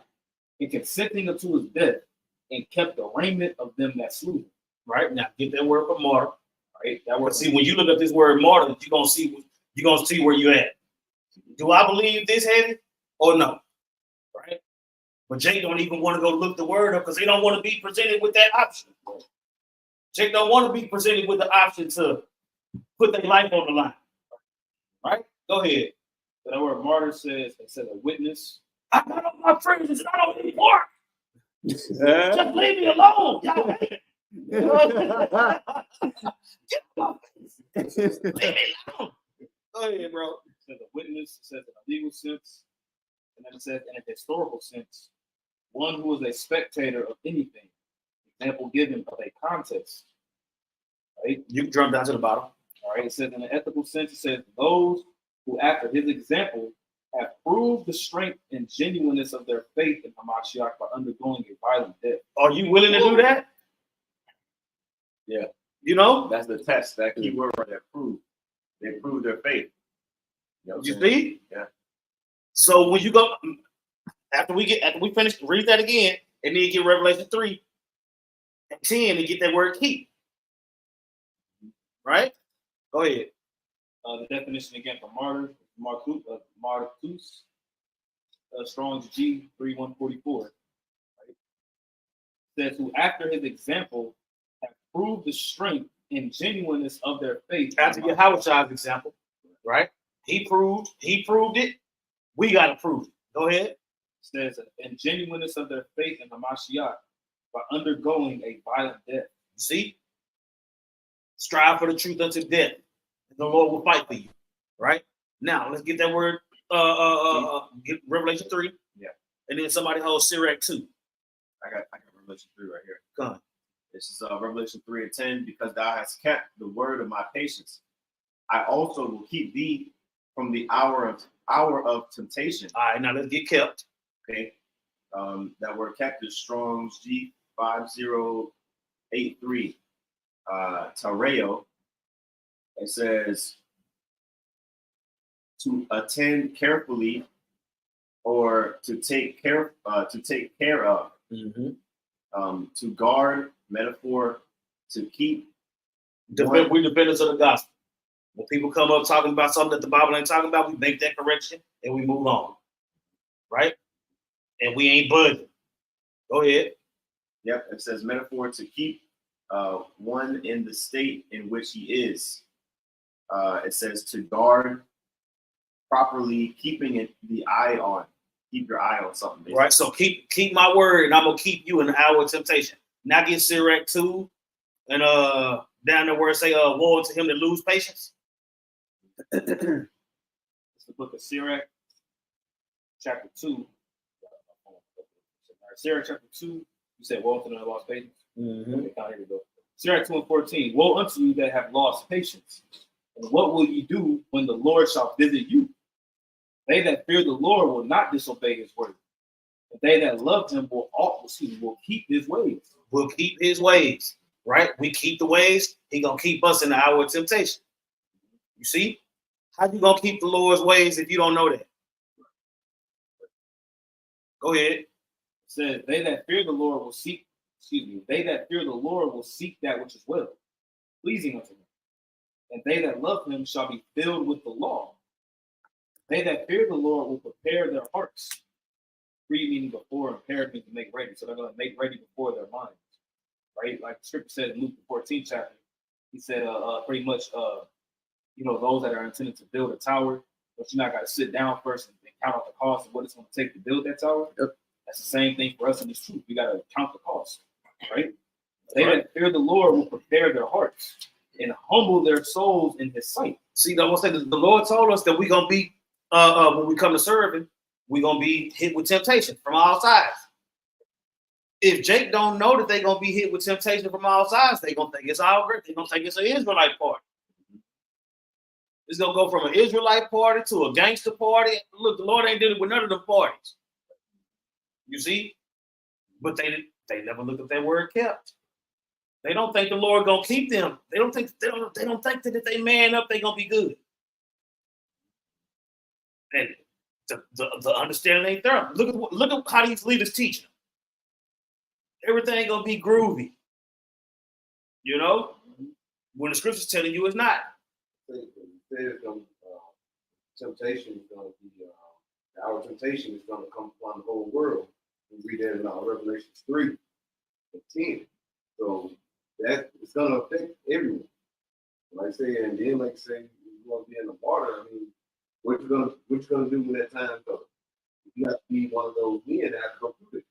and consenting unto his death, and kept the raiment of them that slew him. Right? Now get that word for martyr. Right? That But was see, when you look at this word martyr, you're gonna see where you're at. Do I believe this heavy or no? Right? But Jake don't even want to go look the word up because they don't want to be presented with that option. Jake don't want to be presented with the option to put their life on the line. Right? Go ahead. So that word martyr says a witness. I'm not on my friends. It's not on anymore. Just leave me alone. Y'all. Get my face. Leave me alone. Go ahead, bro. It says a witness. It says in a legal sense, and then it says in a historical sense, one who is a spectator of anything. Example given of a contest. Right? You can drum down to the bottom. All right. It says in an ethical sense, it says those who, after his example, have proved the strength and genuineness of their faith in Hamashiach by undergoing a violent death. Are you willing to do that? Yeah. You know? That's the test. That key word right there, prove. They prove their faith. You know what You I'm saying? see? Yeah. So when you go after we finish, read that again, and then get Revelation 3 and 10 and get that word keep. Right? Go ahead. The definition again for martyr, martus, Strong's G 3144. Right? Says who after his example have proved the strength and genuineness of their faith. After your Howard's example, right? He proved it. We got to prove it. Go ahead. Says and genuineness of their faith in Hamashiach by undergoing a violent death. You see? Strive for the truth unto death. The Lord will fight for you. Right? Now, let's get that word, get Revelation 3. Yeah. And then somebody hold Sirach 2. I got Revelation 3 right here. Come on. This is Revelation 3 and 10. Because thou hast kept the word of my patience, I also will keep thee from the hour of temptation. All right, now let's get kept. Okay. That word kept is Strong's G5083. Tareo. It says to attend carefully or to take care of, to guard, metaphor, to keep. We're defenders of the gospel. When people come up talking about something that the Bible ain't talking about, we make that correction and we move on. Right? And we ain't budging. Go ahead. Yep, it says metaphor to keep one in the state in which he is. It says to guard properly, keeping it the eye on. Keep your eye on something. Basically. Right. So keep my word, and I'm gonna keep you in the hour of temptation. Now get Sirach 2 and down there where it say woe to him that lose patience. It's the book of Sirach, chapter 2. Sirach chapter 2, you said woe to them that lost patience. Mm-hmm. Okay, here we go. Sirach 2 and 14. Woe unto you that have lost patience. And what will you do when the Lord shall visit you? They that fear the Lord will not disobey his word. But they that love him will keep his ways. We'll keep his ways. Right? We keep the ways, he gonna keep us in the hour of temptation. You see? How you gonna keep the Lord's ways if you don't know that? Go ahead. It says, they that fear the Lord will seek, they that fear the Lord will seek that which is well, pleasing unto him. And they that love him shall be filled with the law. They that fear the Lord will prepare their hearts. Free meaning before, and prepare means to make ready. So they're going to make ready before their minds. Right? Like the scripture said in Luke the 14th chapter, he said pretty much, those that are intended to build a tower, but you not got to sit down first and count out the cost of what it's going to take to build that tower. Yep. That's the same thing for us in this truth. We got to count the cost. Right? They that fear the Lord will prepare their hearts and humble their souls in his sight. See, I want to say the Lord told us that we're going to be, when we come to serve him, we're going to be hit with temptation from all sides. If Jake don't know that they're going to be hit with temptation from all sides, they're going to think it's all great. They're going to think it's an Israelite party. It's going to go from an Israelite party to a gangster party. Look, the Lord ain't dealing with none of the parties. You see? But they never look at their word kept. They don't think the Lord gonna keep them. They don't think that if they man up, they gonna be good. And the understanding ain't there. Look at how these leaders teach them. Everything ain't gonna be groovy. You know, when the scripture's telling you it's not. Temptation is going to be our temptation is going to come upon the whole world. We read that in Revelation 3 and 10. So that it's going to affect everyone. Like I say, and then like say you're going to be in the water. I mean, what you gonna do when that time comes? You have to be one of those men that have to go through it.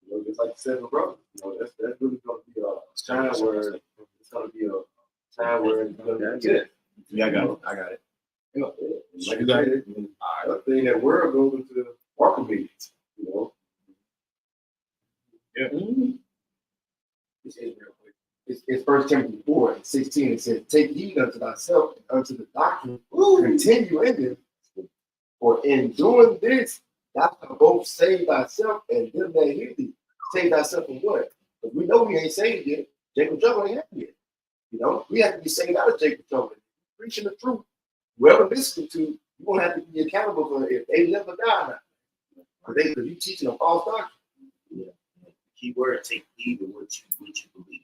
You know, just like the 7 brothers. You know, that's really going to be a time where it's going to be a time where it's going to be good. Yeah, I got it. You know, like I said, I think that world goes into market meetings, you know. Yeah. Mm-hmm. It's 1 Timothy 4 and 16. It says, take heed unto thyself and unto the doctrine, continue in this. For in doing this, thou shalt both save thyself and them that hear thee. Save thyself from what? Because we know we ain't saved yet. Jacob trouble ain't happened yet. You know, we have to be saved out of Jacob trouble. Preaching the truth. Whoever listening to, you won't have to be accountable for if they live or die. Because you teaching a false doctrine. Yeah. The key word, take heed of what you believe.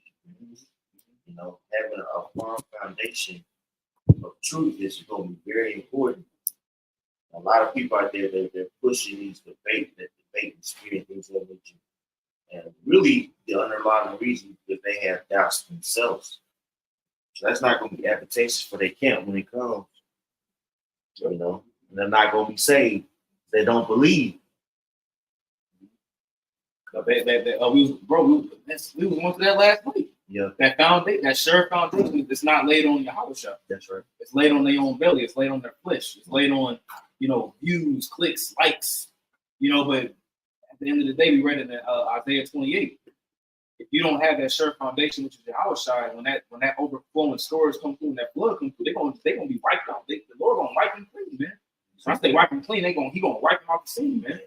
You know, having a firm foundation of truth is going to be very important. A lot of people out there, they're pushing these debate and spirit things of nature. And really, the underlying reason is they have doubts themselves. So that's not going to be advantageous for their camp when it comes. You know, and they're not going to be saved. They don't believe. We was going to that last week. Yeah, That sure foundation is not laid on your house shop. that's right. It's laid on their own belly. It's laid on their flesh. It's laid on, views, clicks, likes. But at the end of the day, we read in Isaiah 28. If you don't have that sure foundation, which is your house shine, when that overflowing storage come through and that flood come through, they're gonna be wiped out. The Lord gonna wipe them clean, man. So I say wipe them clean, he gonna wipe them off the scene, man.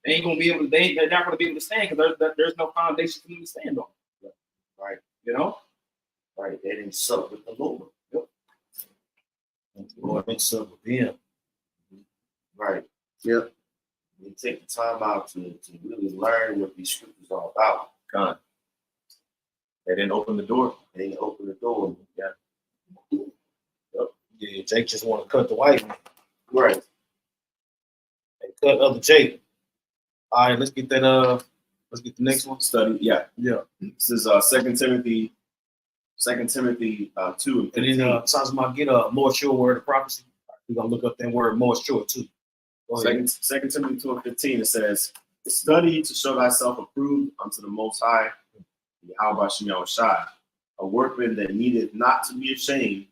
They ain't gonna be able to. They're not gonna be able to stand because there's no foundation for them to stand on. Right. Right. They didn't sup with the Lord. Yep. The Lord didn't sup with them. Right. Yep. We take the time out to really learn what these scriptures are about. God. They didn't open the door. They didn't open the door. Yeah. Yep. Yeah, Jake just want to cut the white man Right. and cut other Jake. All right, let's get that. Let's get the next one. Study. Yeah. Yeah. This is 2 Timothy 2 and And 15. then sounds about get a more sure word of prophecy. We're gonna look up that word more sure too. Go ahead. 2 Timothy 2 and 15, it says, study to show thyself approved unto the Most High, Yahweh Shai, a workman that needeth not to be ashamed,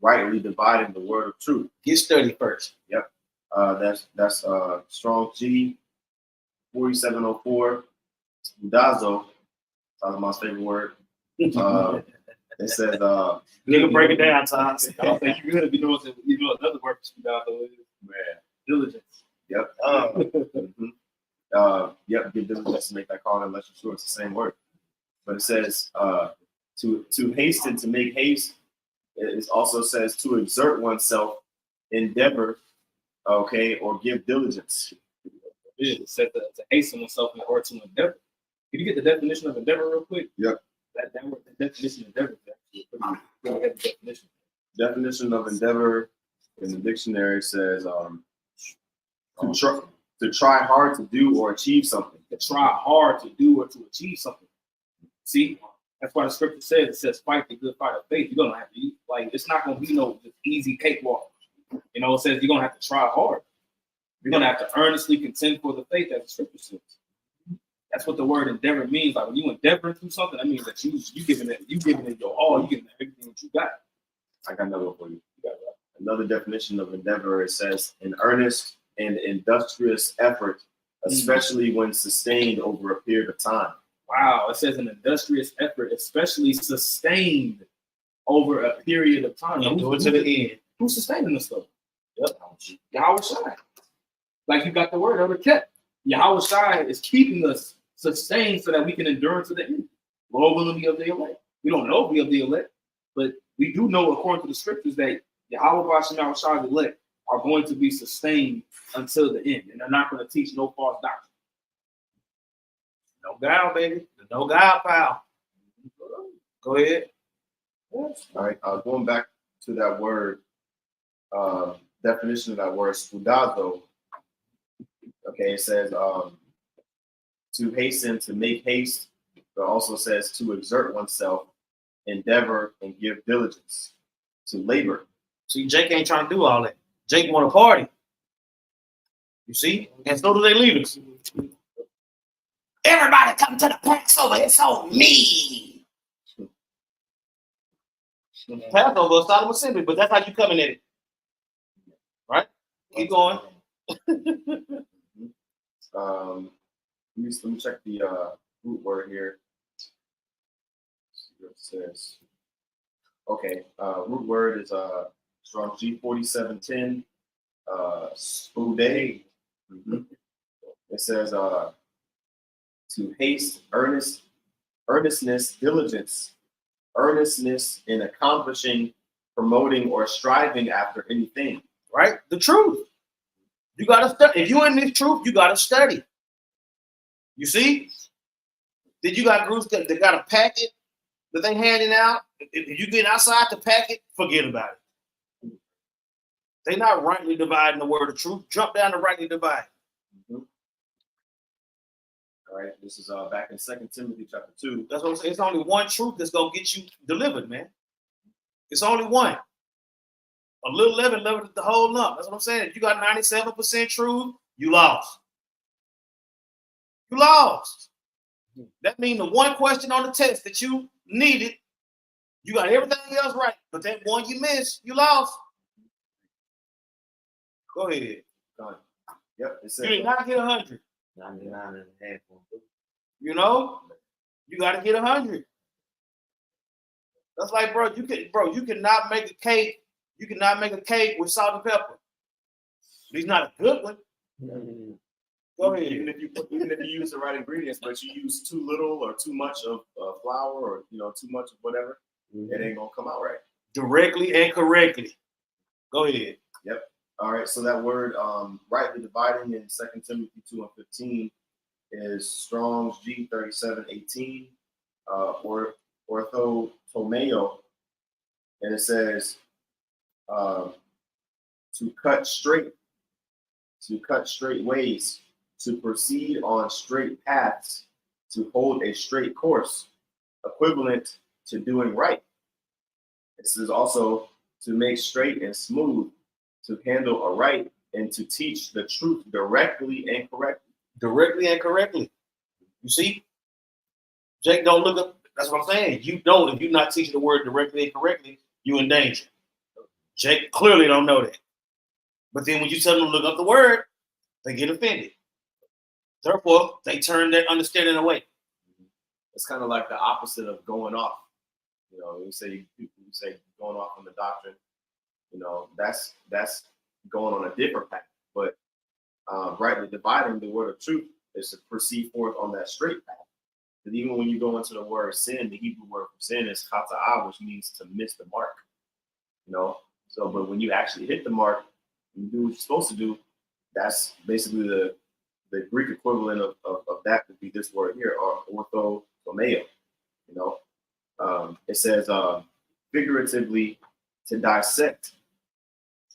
rightly dividing the word of truth. Get study first. That's Strong G 4704, Udazo, Solomon's favorite word. It says, Nigga, break it down, Tom. I don't think you're gonna be doing another word for man, diligence. yep. Yep, give diligence to make that call unless you're sure it's the same word. But it says to hasten, to make haste. It also says to exert oneself, endeavor, okay, or give diligence. It said to hasten oneself in order to endeavor. Can you get the definition of endeavor real quick? Yep. That word, the definition of endeavor is actually a pretty heavy definition. Definition of endeavor in the dictionary says to try hard to do or achieve something. To try hard to do or to achieve something. See, that's why the scripture says, it says, fight the good fight of faith. You're gonna have to, like, it's not gonna be no just easy cakewalk. You know, it says you're gonna have to try hard. You're gonna have to earnestly contend for the faith, as the scripture says. That's what the word endeavor means. Like when you endeavor to something, that means that you giving it your all, you giving it everything that you got. I got another one for you. Another definition of endeavor, it says an earnest and industrious effort, especially when sustained over a period of time. Wow, it says an industrious effort, especially sustained over a period of time. Now, Do it to the end. Who's sustaining this stuff? Yep. Yahweh Shai. Like you got the word of the kept. Yahweh Shai is keeping us sustained so that we can endure to the end. Lord willing, be of the elect. We don't know if we of the elect, but we do know according to the scriptures that Yahweh Shai's elect are going to be sustained until the end, and they're not going to teach no false doctrine. No guile, baby. No guile, pal. Go ahead. All right, going back to that word, definition of that word, spoudazo. Okay, it says to hasten, to make haste, but also says to exert oneself, endeavor, and give diligence, to labor. See, Jake ain't trying to do all that. Jake want to party. You see? And so do they leaders. Everybody come to the Passover. It's on me. Passover, Solomon Assembly, but that's how you coming at it. Right? Keep going. Let me check the root word here. See what it says. Okay, root word is Strong G 4710. Spoude. It says to haste, earnestness, diligence, earnestness in accomplishing, promoting, or striving after anything. Right? The truth. You gotta study. If you're in this truth, you gotta study. You see? Then you got groups that got a packet that they handing out. If you get outside the packet, forget about it. They're not rightly dividing the word of truth. Jump down to rightly divide. All right, this is back in 2 Timothy chapter 2. That's what I'm saying. It's only one truth that's gonna get you delivered, man. It's only one. A little leaven leaveneth the whole lump. That's what I'm saying. If you got 97% truth, you lost. You lost. That means the one question on the test that you needed, you got everything else right, but that one you missed, you lost. Go ahead. Yep, it says You did not get 100. 99.5. You know, you got to get 100. That's like, bro, you cannot make a cake. You cannot make a cake with salt and pepper. It's not a good one. Go ahead. Even if you use the right ingredients, but you use too little or too much of flour, or too much of whatever, it ain't gonna come out right. Directly and correctly. Go ahead. Yep. All right. So that word, rightly dividing, in 2 Timothy 2 and 15, is Strong's G 3718, orthotomeo, and it says to cut straight ways, to proceed on straight paths, to hold a straight course, equivalent to doing right. This is also to make straight and smooth, to handle aright, and to teach the truth directly and correctly. Directly and correctly. You see? Jake, don't look up. That's what I'm saying. You don't. If you're not teaching the word directly and correctly, you're in danger. Jake clearly don't know that. But then when you tell them to look up the word, they get offended. Therefore, they turn their understanding away. It's kind of like the opposite of going off. You know, you say going off on the doctrine. You know, that's going on a different path. But rightly dividing the word of truth is to proceed forth on that straight path. Because even when you go into the word sin, the Hebrew word for sin is chata'ah, which means to miss the mark. You know, so but when you actually hit the mark, you do what you're supposed to do. That's basically the Greek equivalent of that would be this word here, or orthomeo. You know, it says figuratively to dissect.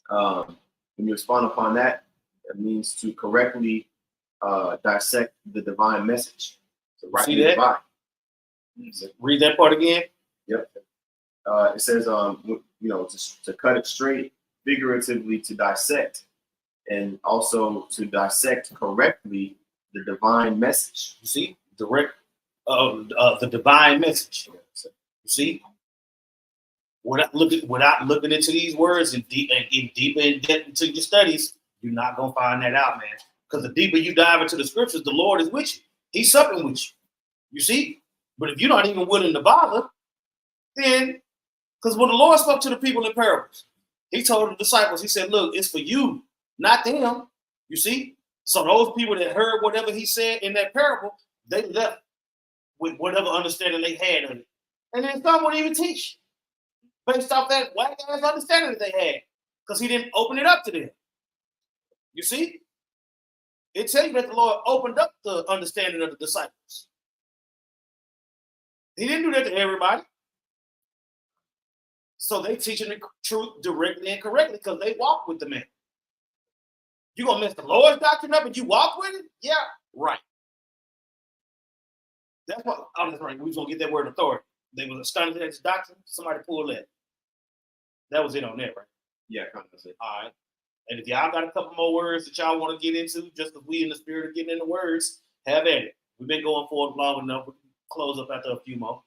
When you expand upon that, it means to correctly dissect the divine message. So rightly divide. Read that part again. Yep. It says, you know, to cut it straight, figuratively to dissect, and also to dissect correctly the divine message. You see? Direct the divine message. You see? Without looking into these words and deeper in depth into your studies, you're not gonna find that out, man. Because the deeper you dive into the scriptures, the Lord is with you. He's supping with you. You see? But if you're not even willing to bother, then because when the Lord spoke to the people in parables, he told the disciples, he said, look, it's for you, not them. You see? So those people that heard whatever he said in that parable, they left with whatever understanding they had of it. And then some wouldn't even teach based off that whack ass understanding that they had, because he didn't open it up to them. You see? It tells you that the Lord opened up the understanding of the disciples. He didn't do that to everybody. So they teaching the truth directly and correctly because they walk with the man. You gonna mess the Lord's doctrine up and you walk with it? Yeah, right. That's what I'm right. We was gonna get that word authority. They was astonished at his doctrine. Somebody pulled that. That was it on that, right? Yeah, kind of it. All right. And if y'all got a couple more words that y'all want to get into, just because we in the spirit of getting into words, have at it. We've been going forward long enough. We can close up after a few more.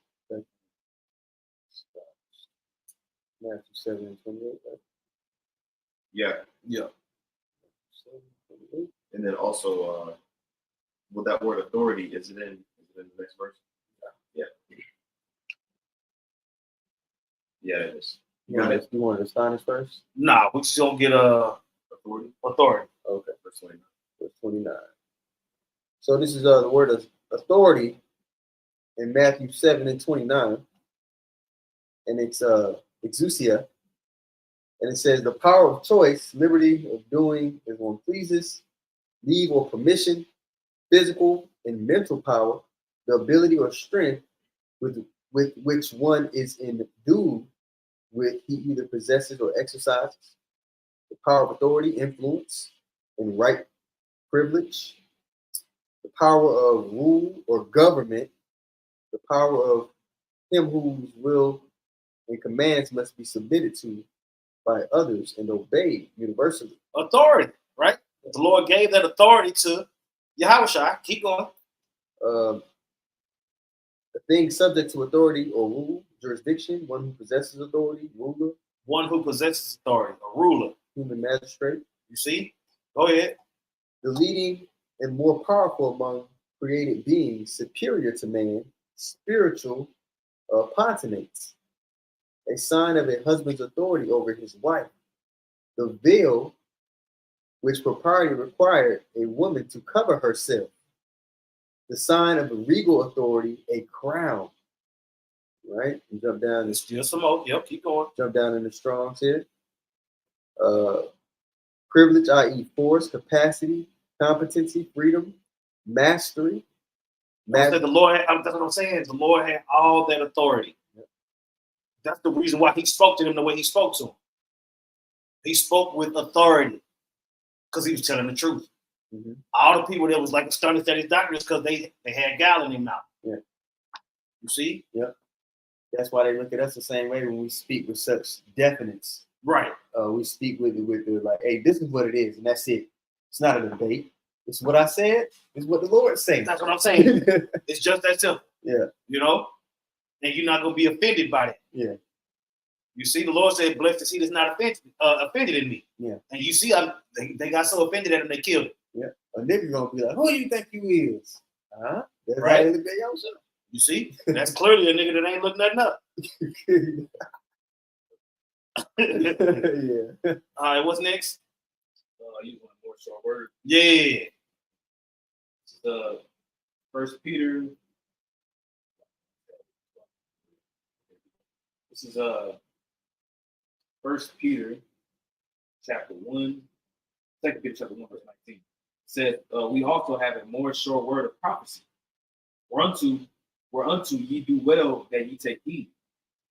Matthew 7 and 28. Right? Yeah. Yeah. 7, 28. And then also, with that word authority, is it in the next verse? Yeah. Yeah, it is. You want to astonish first? Nah, we just gonna get Authority. authority. Okay. Verse 29. Verse 29. So this is the word of authority in Matthew 7 and 29. And it's exousia. And it says the power of choice, liberty of doing as one pleases, leave or permission, physical and mental power, the ability or strength with which one is endued with he either possesses or exercises, the power of authority, influence, and right privilege, the power of rule or government, the power of him whose will and commands must be submitted to by others and obeyed universally. Authority, right? The Lord gave that authority to Yahushua. Keep going. A thing subject to authority or rule, jurisdiction, one who possesses authority, ruler, One who possesses authority, a ruler. human magistrate, You see? Go ahead. the leading and more powerful among created beings, superior to man, spiritual potenates, a sign of a husband's authority over his wife, the veil which propriety required a woman to cover herself, the sign of a regal authority, a crown. Right? And jump down. There's still some more. Yep, keep going. Jump down in the Strongs here. Privilege, i.e., force, capacity, competency, freedom, mastery. That's the Lord. That's what I'm saying. The Lord had all that authority. That's the reason why he spoke to them the way he spoke to them. He spoke with authority because he was telling the truth. Mhm. All the people that was like astonished at his doctrine is because they had gall in their mouth. Yeah. You see? That's why they look at us the same way when we speak with such definiteness. Right. We speak with the like, hey, this is what it is, and that's it. It's not a debate. It's what I said. It's what the Lord said. That's what I'm saying. It's just that simple. Yeah. You know? And you're not going to be offended by that. Yeah. You see, the Lord said, blessed is he that's not offended in me. Yeah. And you see, they got so offended at him, they killed him. Yeah. A nigga gonna be like, who you think you is? Huh? That's Right. how they look at your show. You see? That's clearly a nigga that ain't looked nothing up. Yeah. All right, what's next? You want more short word? Yeah. The First Peter. This is First Peter, chapter 1, 2 Peter chapter 1, verse 19. It says, we also have a more sure word of prophecy. Whereunto ye do well that ye take heed,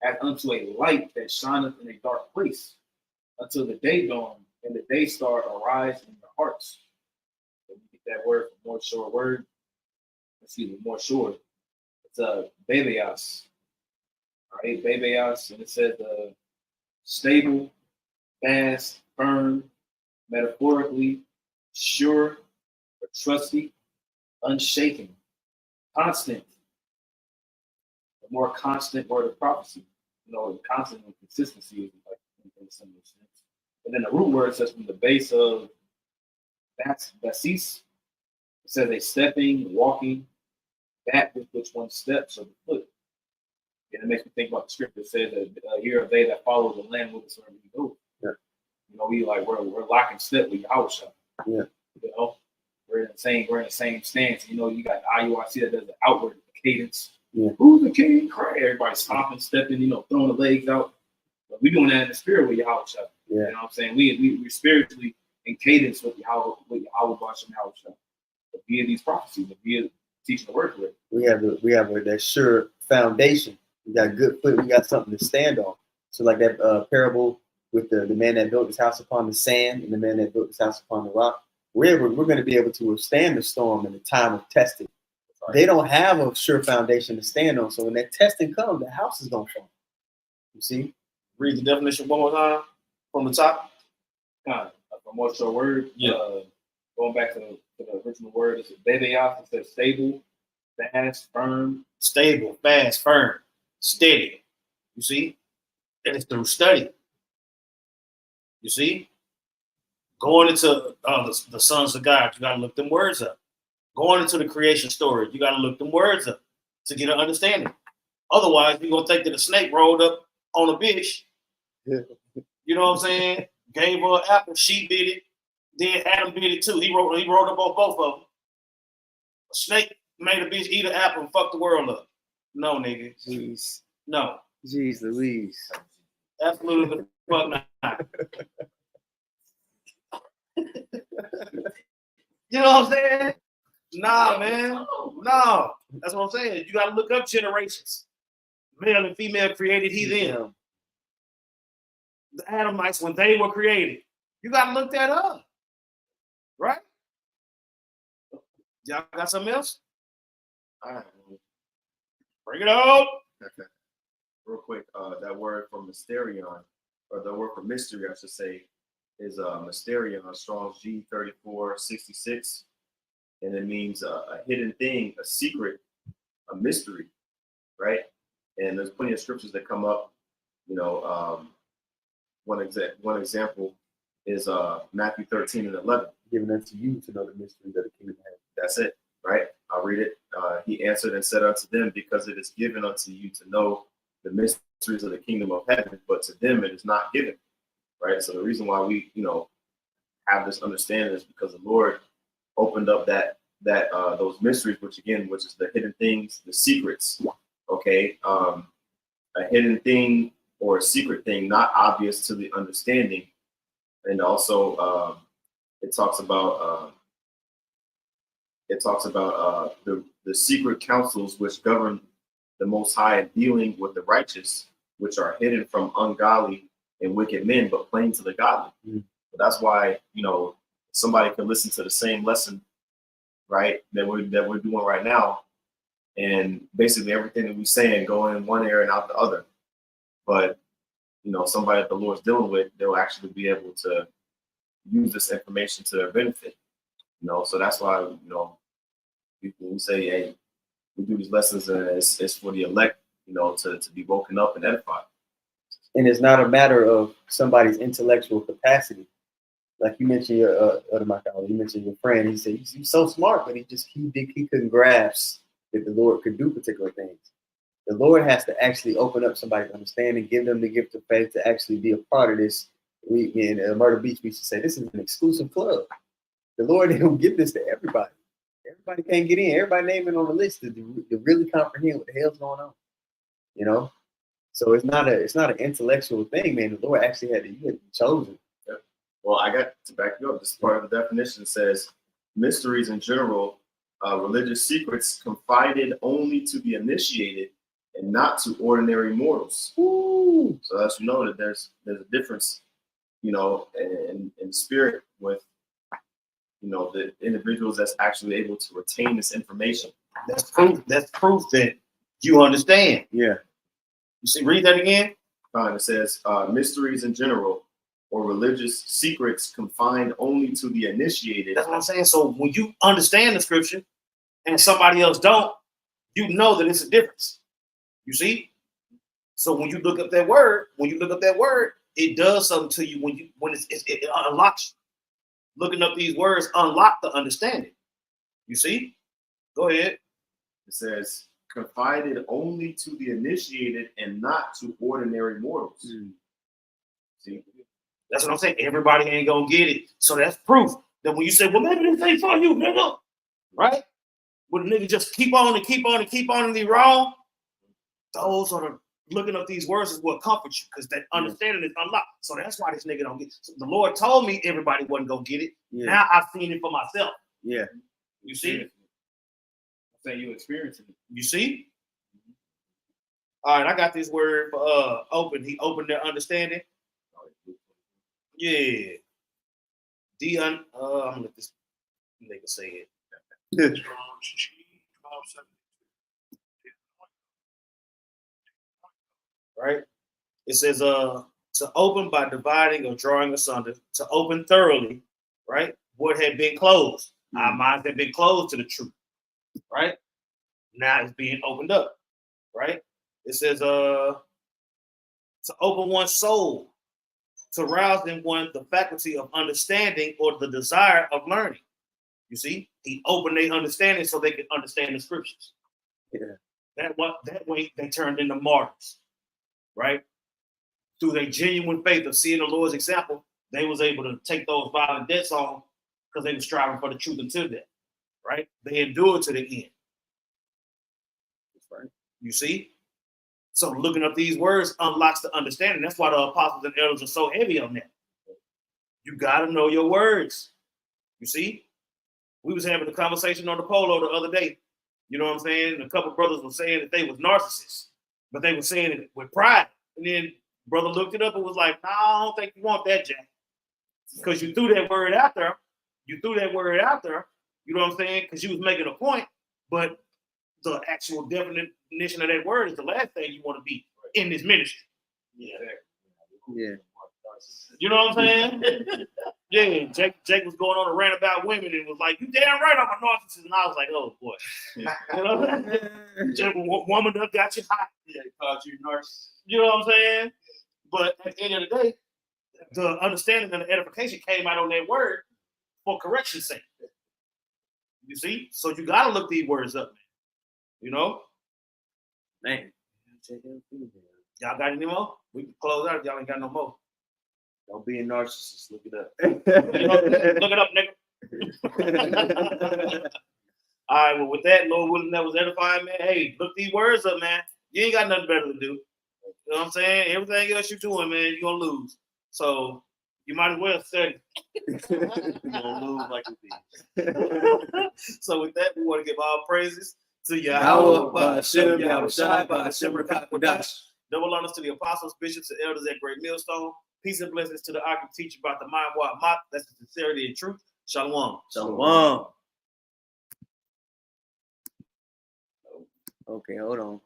as unto a light that shineth in a dark place, until the day dawn and the day star arise in your hearts. So you get that word from more sure word. Excuse me, more sure. It's bebeos. All right, bebeos, and it says stable, fast, firm, metaphorically, sure, or trusty, unshaken, constant. A more constant word of prophecy. You know, constant and consistency is like in some sense. And then the root word says from the base of basis. It says a stepping, walking, that with which one steps or the foot. And it makes me think about the scripture that says that here are they that follow the Lamb with us wherever we go. Yeah. You know, we're locking step with Yahushua. Yeah. You know, we're in the same stance. You know, you got IUIC that does the outward cadence. Yeah. Who's the king? Cry. Everybody stomping, stepping, you know, throwing the legs out. But we're doing that in the spirit with Yahushua. Yeah. You know what I'm saying? We're spiritually in cadence with Yahweh Bashem Yahushua. Via these prophecies, via teaching the word for it. We have that sure foundation. We got good foot. We got something to stand on. So like that parable with the man that built his house upon the sand and the man that built his house upon the rock. We're going to be able to withstand the storm in the time of testing. Right. They don't have a sure foundation to stand on. So when that testing comes, the house is going to fall. You see? Read the definition one more time from the top. Kind of a more sure word. Yeah. Going back to the original word, it's bebeos. It says stable, fast, firm. Stable, fast, firm, steady. You see? And it's through study. You see? Going into the sons of God, you got to look them words up. Going into the creation story, you got to look them words up to get an understanding. Otherwise, you're going to think that a snake rolled up on a bitch. You know what I'm saying? Gave her an apple, she bit it. Then Adam bit it too. He rolled up on both of them. A snake made a bitch eat an apple and fuck the world up. No, nigga. Jeez. No. Jeez Louise. Absolutely the fuck not. You know what I'm saying? Nah, man. No. That's what I'm saying. You got to look up generations. Male and female created he them. The Adamites, when they were created. You got to look that up. Right? Y'all got something else? All right. Bring it out. Okay. Real quick, that word for mysterion, or the word for mystery, I should say, is mysterion, Strong's G3466. And it means a hidden thing, a secret, a mystery, right? And there's plenty of scriptures that come up. You know, one example is Matthew 13:11. Given unto you to know the mysteries of the kingdom of heaven. That's it, right? I'll read it. He answered and said unto them, because it is given unto you to know the mysteries of the kingdom of heaven, but to them it is not given, right? So the reason why we, you know, have this understanding is because the Lord opened up those mysteries, which is the hidden things, the secrets, okay? A hidden thing or a secret thing, not obvious to the understanding. And also, it talks about the secret counsels which govern the Most High dealing with the righteous, which are hidden from ungodly and wicked men, but plain to the godly. But that's why, somebody can listen to the same lesson, right, that we're doing right now, and basically everything that we're saying go in one ear and out the other. But somebody that the Lord's dealing with, they'll actually be able to use this information to their benefit. So that's why we say, hey, we do these lessons, and it's for the elect, to be woken up and edified. And it's not a matter of somebody's intellectual capacity. Like you mentioned you mentioned your friend. He said he's so smart, but he couldn't grasp that the Lord could do particular things. The Lord has to actually open up somebody's understanding, give them the gift of faith to actually be a part of this. We in Myrtle Beach, we used to say this is an exclusive club. The Lord didn't give this to everybody. Everybody can't get in. Everybody naming on the list to really comprehend what the hell's going on. So it's not an intellectual thing, man. The Lord actually you had to be chosen. Yeah. Well, I got to back you up. This part of the definition says mysteries in general, religious secrets confided only to the initiated and not to ordinary mortals. Ooh. So as you know that there's a difference, in spirit with the individuals that's actually able to retain this information. That's proof that you understand. Yeah. You see, read that again. It says mysteries in general or religious secrets confined only to the initiated. That's what I'm saying. So when you understand the scripture and somebody else don't, you know that it's a difference. You see? So when you look up that word, it does something to you when it unlocks you. Looking up these words unlock the understanding. You see? Go ahead. It says confided only to the initiated and not to ordinary mortals. See? That's what I'm saying. Everybody ain't gonna get it. So that's proof that when you say, well, maybe this ain't for you, nigga. Right? When the nigga just keep on and be wrong, those are the looking up these words is what comforts you, because that understanding is unlocked. So that's why this nigga don't get it. So the Lord told me everybody wasn't gonna get it. Yeah. Now I've seen it for myself. Yeah. You see? I'm saying you experiencing it. You see? All right, I got this word for open. He opened their understanding. Yeah. I'm gonna let this nigga say it. Right? It says to open by dividing or drawing asunder, to open thoroughly, right? What had been closed. Our minds had been closed to the truth, right? Now it's being opened up, right? It says to open one's soul, to rouse in one the faculty of understanding or the desire of learning. You see, he opened their understanding so they could understand the scriptures. Yeah. That way they turned into martyrs, right? Through their genuine faith of seeing the Lord's example, they was able to take those violent deaths on because they were striving for the truth until death, right? They endured to the end. Right. You see? So looking up these words unlocks the understanding. That's why the apostles and elders are so heavy on that. You got to know your words. You see? We was having a conversation on the polo the other day. You know what I'm saying? A couple of brothers were saying that they was narcissists, but they were saying it with pride. And then brother looked it up and was like, no, I don't think you want that, Jack. Because you threw that word out there. You know what I'm saying? Because you was making a point, but the actual definition of that word is the last thing you want to be in this ministry. Yeah. You know what I'm saying? Yeah, Jake was going on a rant about women and was like, you damn right I'm a narcissist. And I was like, oh boy. You know what I'm saying? Jake, woman up got you hot. Yeah, called you narcissist. You know what I'm saying? But at the end of the day, the understanding and the edification came out on that word for correction's sake. You see? So you gotta look these words up, man. You know? Man. Y'all got any more? We can close out if y'all ain't got no more. Don't be a narcissist. Look it up. Look it up, nigga. All right, well, with that, Lord willing, that was edifying, man. Hey, look these words up, man. You ain't got nothing better to do. You know what I'm saying? Everything else you're doing, man, you're going to lose. So you might as well study. You're going to lose like a beast. So with that, we want to give all praises to Yahweh, Yahweh, Ba'ashem, Yahushai, Ba'ashem, Rakakwadash. Double honors to the apostles, bishops, and elders at Great Millstone. Peace and blessings to the Aki teacher about the mind what mock. That's the sincerity and truth. Shalom. Shalom. Okay, hold on.